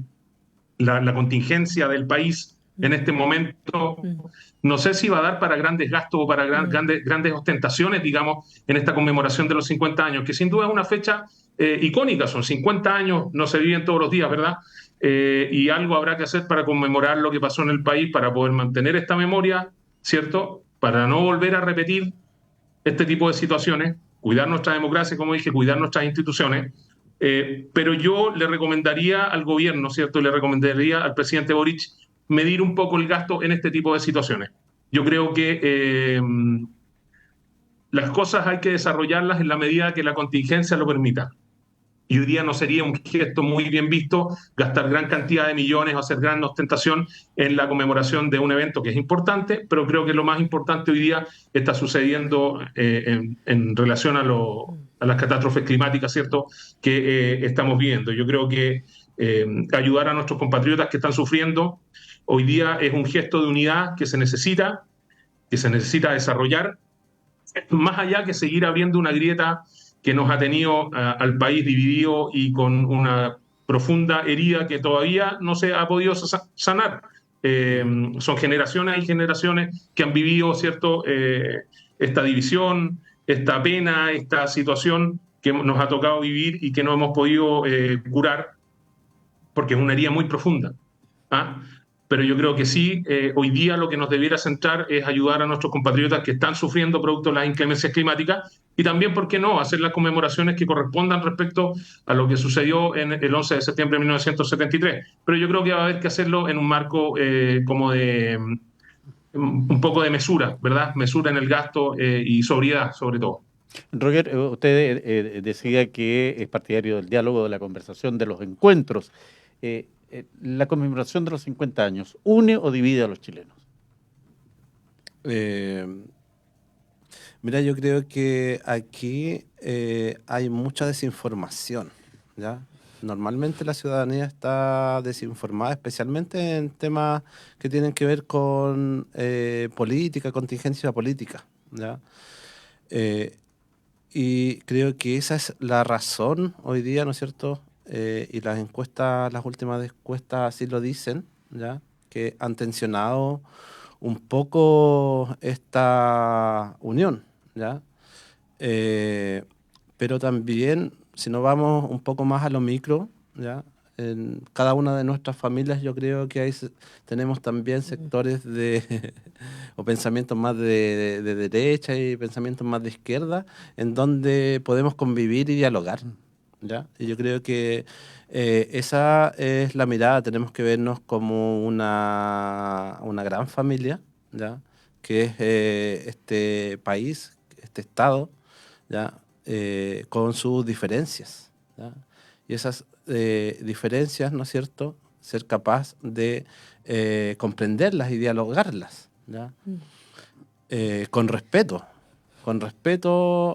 la contingencia del país en este momento no sé si va a dar para grandes gastos o para grandes ostentaciones, digamos, en esta conmemoración de los 50 años, que sin duda es una fecha icónica, son 50 años, no se viven todos los días, ¿verdad? Y algo habrá que hacer para conmemorar lo que pasó en el país, para poder mantener esta memoria, ¿cierto? Para no volver a repetir este tipo de situaciones, cuidar nuestra democracia, como dije, cuidar nuestras instituciones, pero yo le recomendaría al gobierno, ¿cierto? Le recomendaría al presidente Boric medir un poco el gasto en este tipo de situaciones. Yo creo que las cosas hay que desarrollarlas en la medida que la contingencia lo permita. Y hoy día no sería un gesto muy bien visto gastar gran cantidad de millones o hacer gran ostentación en la conmemoración de un evento que es importante, pero creo que lo más importante hoy día está sucediendo en relación a las catástrofes climáticas, ¿cierto?, que estamos viendo. Yo creo que ayudar a nuestros compatriotas que están sufriendo hoy día es un gesto de unidad que se necesita desarrollar, más allá que seguir abriendo una grieta que nos ha tenido al país dividido y con una profunda herida que todavía no se ha podido sanar. Son generaciones y generaciones que han vivido, ¿cierto?, esta división, esta pena, esta situación que nos ha tocado vivir y que no hemos podido curar porque es una herida muy profunda, ¿ah? Pero yo creo que sí, hoy día lo que nos debiera centrar es ayudar a nuestros compatriotas que están sufriendo producto de las inclemencias climáticas y también, ¿por qué no?, hacer las conmemoraciones que correspondan respecto a lo que sucedió en el 11 de septiembre de 1973. Pero yo creo que va a haber que hacerlo en un marco como de un poco de mesura, ¿verdad? Mesura en el gasto y sobriedad, sobre todo. Roger, usted decía que es partidario del diálogo, de la conversación, de los encuentros. ¿La conmemoración de los 50 años une o divide a los chilenos? Mira, yo creo que aquí hay mucha desinformación, ¿ya? normalmente la ciudadanía está desinformada, especialmente en temas que tienen que ver con política, contingencia política, ¿ya? Eh, y creo que esa es la razón hoy día, ¿no es cierto? Y las encuestas, las últimas encuestas así lo dicen, ¿ya? Que han tensionado un poco esta unión, ¿ya? Eh, pero también, si nos vamos un poco más a lo micro, ¿ya? En cada una de nuestras familias yo creo que tenemos también sectores de o pensamientos más de derecha y pensamientos más de izquierda, en donde podemos convivir y dialogar, ¿ya? Y yo creo que esa es la mirada, tenemos que vernos como una gran familia, ¿ya? Que es este país, este Estado, ¿ya? Con sus diferencias, ¿ya? Y esas diferencias, ¿no es cierto?, ser capaz de comprenderlas y dialogarlas, ¿ya? Con respeto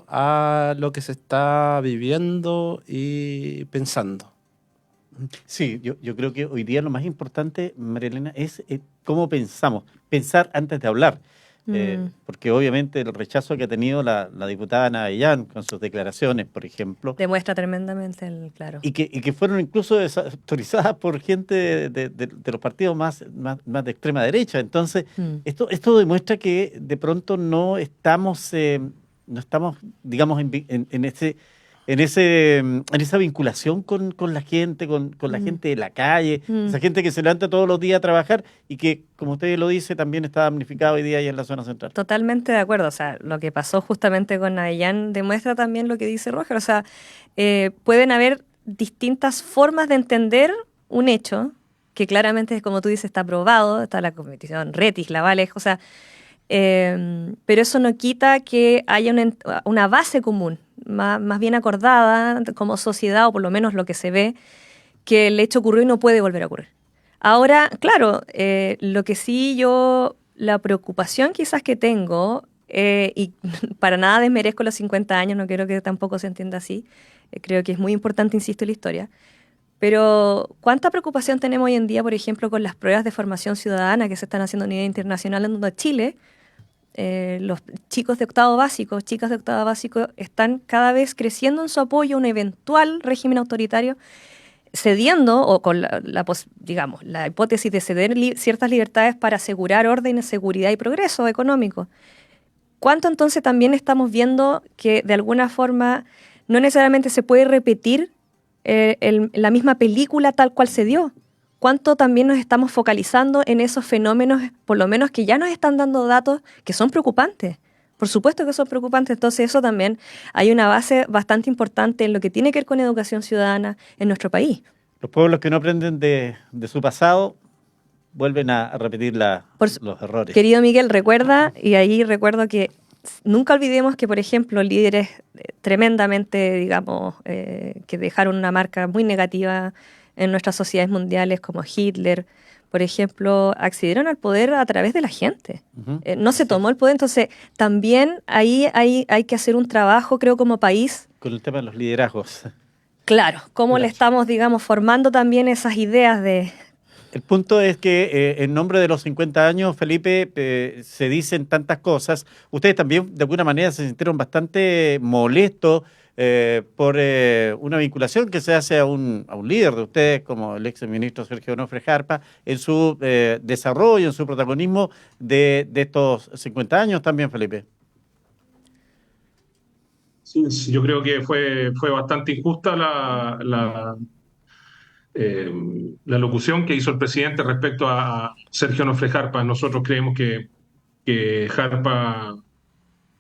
a lo que se está viviendo y pensando. Sí, yo creo que hoy día lo más importante, María Elena, es cómo pensamos, pensar antes de hablar. Porque obviamente el rechazo que ha tenido la diputada Navellán con sus declaraciones, por ejemplo, Demuestra tremendamente claro. y que fueron incluso desautorizadas por gente de los partidos más de extrema derecha. Entonces, esto demuestra que de pronto no estamos, digamos, en esa vinculación con la gente, con la gente de la calle, esa gente que se levanta todos los días a trabajar y que, como usted lo dice, también está damnificada hoy día ahí en la zona central. Totalmente de acuerdo. O sea, lo que pasó justamente con Navellán demuestra también lo que dice Roger. O sea, pueden haber distintas formas de entender un hecho que claramente, como tú dices, está probado, está la comisión Rettig, la Vale, o sea, pero eso no quita que haya una base común, más bien acordada como sociedad, o por lo menos lo que se ve, que el hecho ocurrió y no puede volver a ocurrir. Ahora, claro, lo que sí la preocupación quizás que tengo, y para nada desmerezco los 50 años, no quiero que tampoco se entienda así, creo que es muy importante, insisto, en la historia, pero ¿cuánta preocupación tenemos hoy en día, por ejemplo, con las pruebas de formación ciudadana que se están haciendo a nivel internacional, en donde Chile, los chicos de octavo básico, chicas de octavo básico, están cada vez creciendo en su apoyo a un eventual régimen autoritario, cediendo, o con digamos, la hipótesis de ceder ciertas libertades para asegurar orden, seguridad y progreso económico? ¿Cuánto entonces también estamos viendo que de alguna forma no necesariamente se puede repetir la misma película tal cual se dio? ¿Cuánto también nos estamos focalizando en esos fenómenos, por lo menos que ya nos están dando datos que son preocupantes? Por supuesto que son preocupantes. Entonces eso también hay una base bastante importante en lo que tiene que ver con educación ciudadana en nuestro país. Los pueblos que no aprenden de su pasado vuelven a repetir los errores. Querido Miguel, recuerda, y ahí recuerdo que nunca olvidemos que, por ejemplo, líderes tremendamente, digamos, que dejaron una marca muy negativa en nuestras sociedades mundiales, como Hitler, por ejemplo, accedieron al poder a través de la gente. No se tomó el poder, entonces también ahí hay que hacer un trabajo, creo, como país. Con el tema de los liderazgos. Claro, cómo le estamos, digamos, formando también esas ideas de... El punto es que en nombre de los 50 años, Felipe, se dicen tantas cosas. Ustedes también, de alguna manera, se sintieron bastante molestos por una vinculación que se hace a un líder de ustedes, como el ex ministro Sergio Onofre Jarpa, en su desarrollo, en su protagonismo de estos 50 años también, Felipe. Sí, yo creo que fue bastante injusta la locución que hizo el presidente respecto a Sergio Onofre Jarpa. Nosotros creemos que Jarpa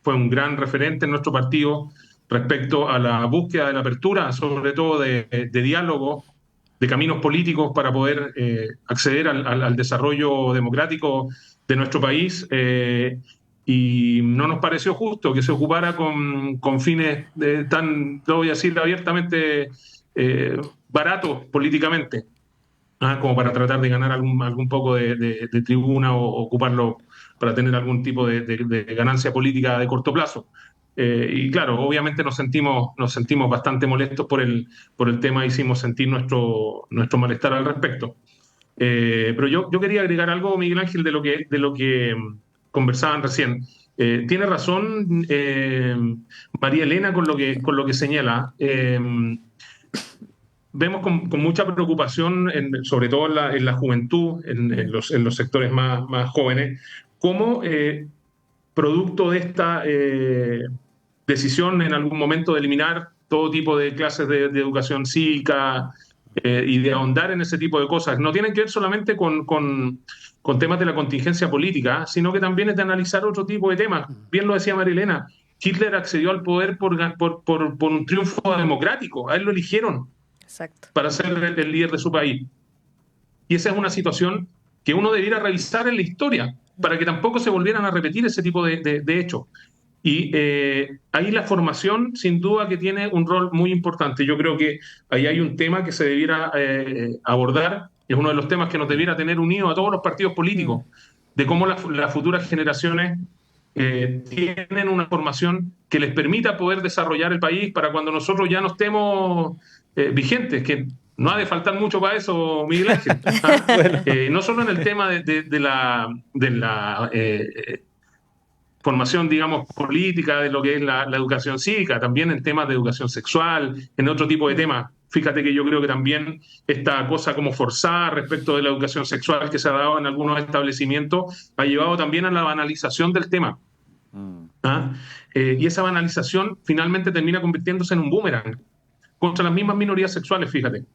fue un gran referente en nuestro partido respecto a la búsqueda de la apertura, sobre todo de diálogo, de caminos políticos para poder acceder al desarrollo democrático de nuestro país. Y no nos pareció justo que se ocupara con fines lo voy a decir abiertamente, baratos políticamente, como para tratar de ganar algún poco de tribuna o ocuparlo para tener algún tipo de ganancia política de corto plazo. Y claro, obviamente nos sentimos bastante molestos por el tema, hicimos sentir nuestro malestar al respecto. Pero yo quería agregar algo, Miguel Ángel, de lo que conversaban recién. Tiene razón María Elena con lo que señala. Vemos con mucha preocupación, sobre todo en la juventud, en los sectores más jóvenes, cómo producto de esta decisión en algún momento de eliminar todo tipo de clases de educación cívica y de ahondar en ese tipo de cosas. No tienen que ver solamente con temas de la contingencia política, sino que también es de analizar otro tipo de temas. Bien lo decía Marilena, Hitler accedió al poder por un triunfo democrático, a él lo eligieron. Exacto. Para ser el líder de su país. Y esa es una situación que uno debiera revisar en la historia, para que tampoco se volvieran a repetir ese tipo de hechos. Y ahí la formación, sin duda, que tiene un rol muy importante. Yo creo que ahí hay un tema que se debiera abordar, es uno de los temas que nos debiera tener unidos a todos los partidos políticos, de cómo las futuras generaciones tienen una formación que les permita poder desarrollar el país para cuando nosotros ya no estemos vigentes, que no ha de faltar mucho para eso, Miguel Ángel. Bueno. No solo en el tema de la formación, digamos, política, de lo que es la educación cívica, también en temas de educación sexual, en otro tipo de temas. Fíjate que yo creo que también esta cosa como forzada respecto de la educación sexual que se ha dado en algunos establecimientos ha llevado también a la banalización del tema. Y esa banalización finalmente termina convirtiéndose en un boomerang contra las mismas minorías sexuales, fíjate.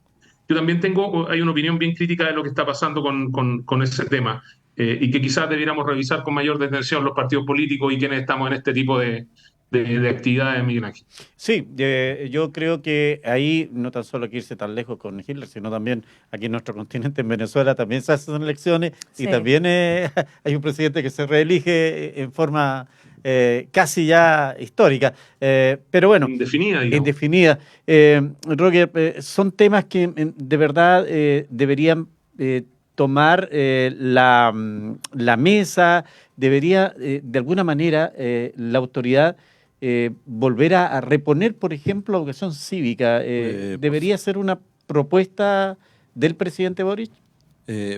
Yo también hay una opinión bien crítica de lo que está pasando con ese tema y que quizás debiéramos revisar con mayor detención los partidos políticos y quienes estamos en este tipo de actividades, Miguel Ángel. Sí, yo creo que ahí no tan solo hay que irse tan lejos con Hitler, sino también aquí en nuestro continente, en Venezuela, también se hacen elecciones y también hay un presidente que se reelige en forma casi ya histórica, pero bueno. Indefinida, digamos. Indefinida. Roger, son temas que de verdad deberían tomar la mesa, debería de alguna manera la autoridad volver a reponer, por ejemplo, la educación cívica. ¿Debería ser una propuesta del presidente Boric?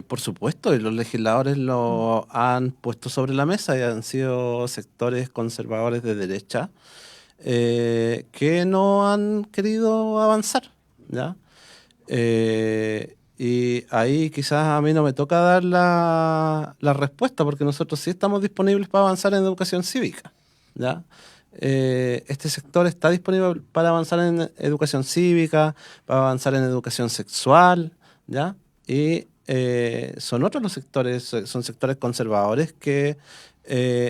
Por supuesto, y los legisladores lo han puesto sobre la mesa y han sido sectores conservadores de derecha que no han querido avanzar, ¿ya? Y ahí quizás a mí no me toca dar la respuesta, porque nosotros sí estamos disponibles para avanzar en educación cívica, ¿ya? Este sector está disponible para avanzar en educación cívica, para avanzar en educación sexual, ¿ya? Y son otros los sectores, son sectores conservadores que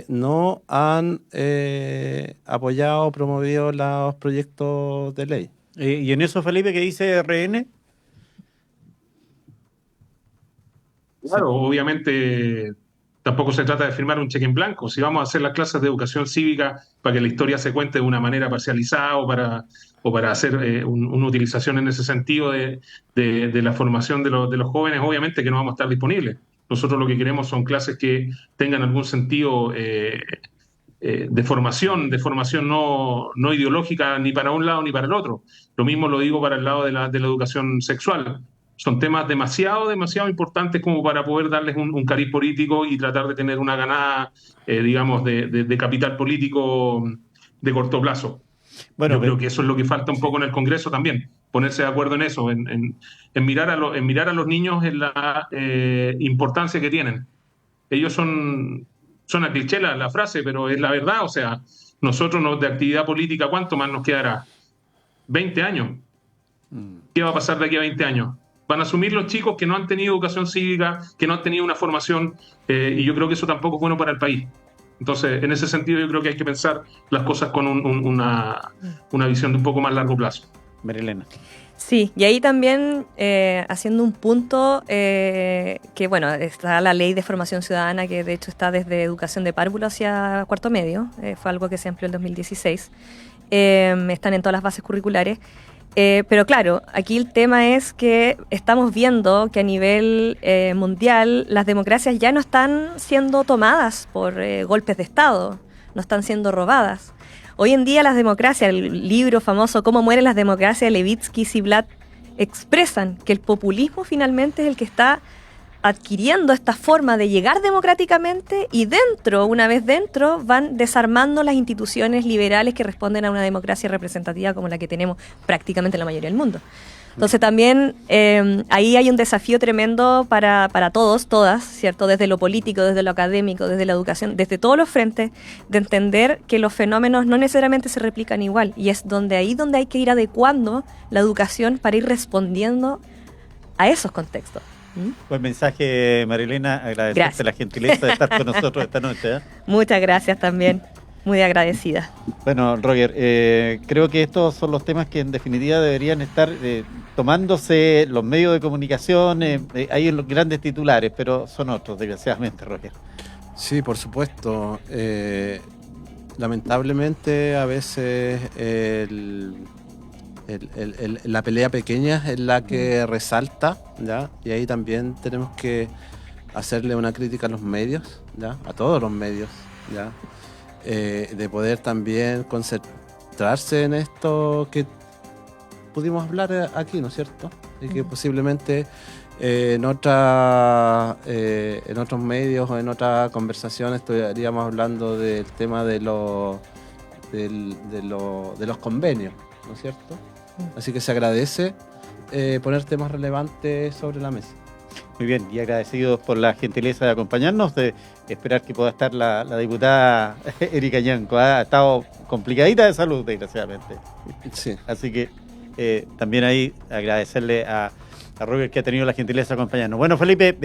no han apoyado o promovido los proyectos de ley. ¿Y en eso, Felipe, qué dice RN? Claro, obviamente tampoco se trata de firmar un cheque en blanco. Si vamos a hacer las clases de educación cívica para que la historia se cuente de una manera parcializada o para hacer una utilización en ese sentido de la formación de los jóvenes, obviamente que no vamos a estar disponibles. Nosotros lo que queremos son clases que tengan algún sentido de formación no ideológica ni para un lado ni para el otro. Lo mismo lo digo para el lado de la educación sexual. Son temas demasiado importantes como para poder darles un cariz político y tratar de tener una ganada, digamos, de capital político de corto plazo. Bueno, yo creo que eso es lo que falta un poco en el Congreso también, ponerse de acuerdo en eso, en mirar a los niños en la importancia que tienen. Ellos son a cliché la frase, pero es la verdad. O sea, nosotros de actividad política, ¿cuánto más nos quedará? 20 años. ¿Qué va a pasar de aquí a 20 años? Van a asumir los chicos que no han tenido educación cívica, que no han tenido una formación, y yo creo que eso tampoco es bueno para el país. Entonces, en ese sentido, yo creo que hay que pensar las cosas con una visión de un poco más largo plazo. Marilena. Sí, y ahí también haciendo un punto que, bueno, está la ley de formación ciudadana, que de hecho está desde educación de párvulo hacia cuarto medio, fue algo que se amplió en 2016, están en todas las bases curriculares. Pero claro, aquí el tema es que estamos viendo que a nivel mundial las democracias ya no están siendo tomadas por golpes de Estado. no están siendo robadas. Hoy en día las democracias, el libro famoso Cómo mueren las democracias, Levitsky y Ziblatt expresan que el populismo finalmente es el que está adquiriendo esta forma de llegar democráticamente y una vez dentro, van desarmando las instituciones liberales que responden a una democracia representativa como la que tenemos prácticamente en la mayoría del mundo. Entonces también ahí hay un desafío tremendo para todos, todas, ¿cierto? Desde lo político, desde lo académico, desde la educación, desde todos los frentes, de entender que los fenómenos no necesariamente se replican igual. Y es donde hay que ir adecuando la educación para ir respondiendo a esos contextos. Buen mensaje, Marilena. Agradecerte la gentileza de estar con nosotros esta noche. Muchas gracias también. Muy agradecida. Bueno, Roger, creo que estos son los temas que en definitiva deberían estar tomándose los medios de comunicación. Hay los grandes titulares, pero son otros, desgraciadamente, Roger. Sí, por supuesto. Lamentablemente, a veces la pelea pequeña es la que resalta, ¿ya? Y ahí también tenemos que hacerle una crítica a los medios, ¿ya? A todos los medios, ¿ya? De poder también concentrarse en esto que pudimos hablar aquí, ¿no es cierto? Y que posiblemente en otros medios o en otras conversaciones estaríamos hablando del tema de los convenios, ¿no es cierto? Así que se agradece poner temas relevantes sobre la mesa. Muy bien, y agradecidos por la gentileza de acompañarnos, de esperar que pueda estar la diputada Erika Ñanco. Ha estado complicadita de salud, desgraciadamente. Sí. Así que también ahí agradecerle a Roger que ha tenido la gentileza de acompañarnos. Bueno, Felipe,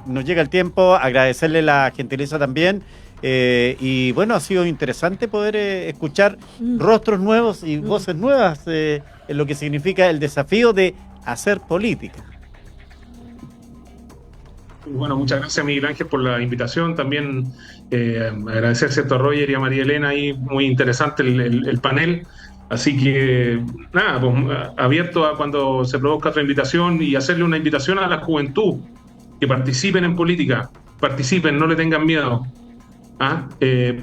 nos llega el tiempo, agradecerle la gentileza también. Y bueno, ha sido interesante poder escuchar rostros nuevos y voces nuevas en lo que significa el desafío de hacer política. Bueno, muchas gracias, Miguel Ángel, por la invitación. También agradecer, ¿cierto?, a Roger y a María Elena, ahí muy interesante el panel. Así que, nada, pues, abierto a cuando se produzca otra invitación y hacerle una invitación a la juventud, que participen en política, participen, no le tengan miedo.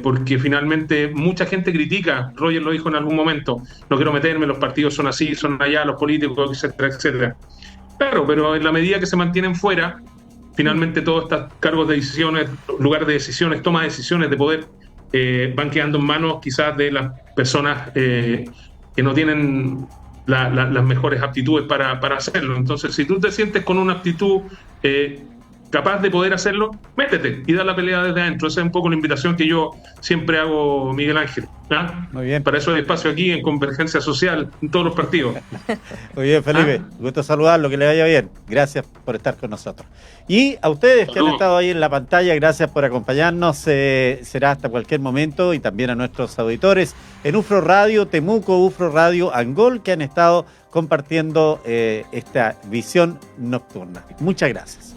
Porque finalmente mucha gente critica, Roger lo dijo en algún momento, no quiero meterme, los partidos son así, son allá, los políticos, etcétera, etcétera. Claro, pero en la medida que se mantienen fuera, finalmente todos estos cargos de decisiones, lugar de decisiones, toma de decisiones de poder, van quedando en manos quizás de las personas que no tienen las mejores aptitudes para hacerlo. Entonces, si tú te sientes con una aptitud capaz de poder hacerlo, métete y da la pelea desde adentro. Esa es un poco la invitación que yo siempre hago, Miguel Ángel. Muy bien. Para eso hay espacio aquí en Convergencia Social, en todos los partidos. Muy bien, Felipe. Gusto saludarlo, que le vaya bien. Gracias por estar con nosotros. Y a ustedes que han estado ahí en la pantalla, gracias por acompañarnos. Será hasta cualquier momento, y también a nuestros auditores en UFRO Radio Temuco, UFRO Radio Angol, que han estado compartiendo esta visión nocturna. Muchas gracias.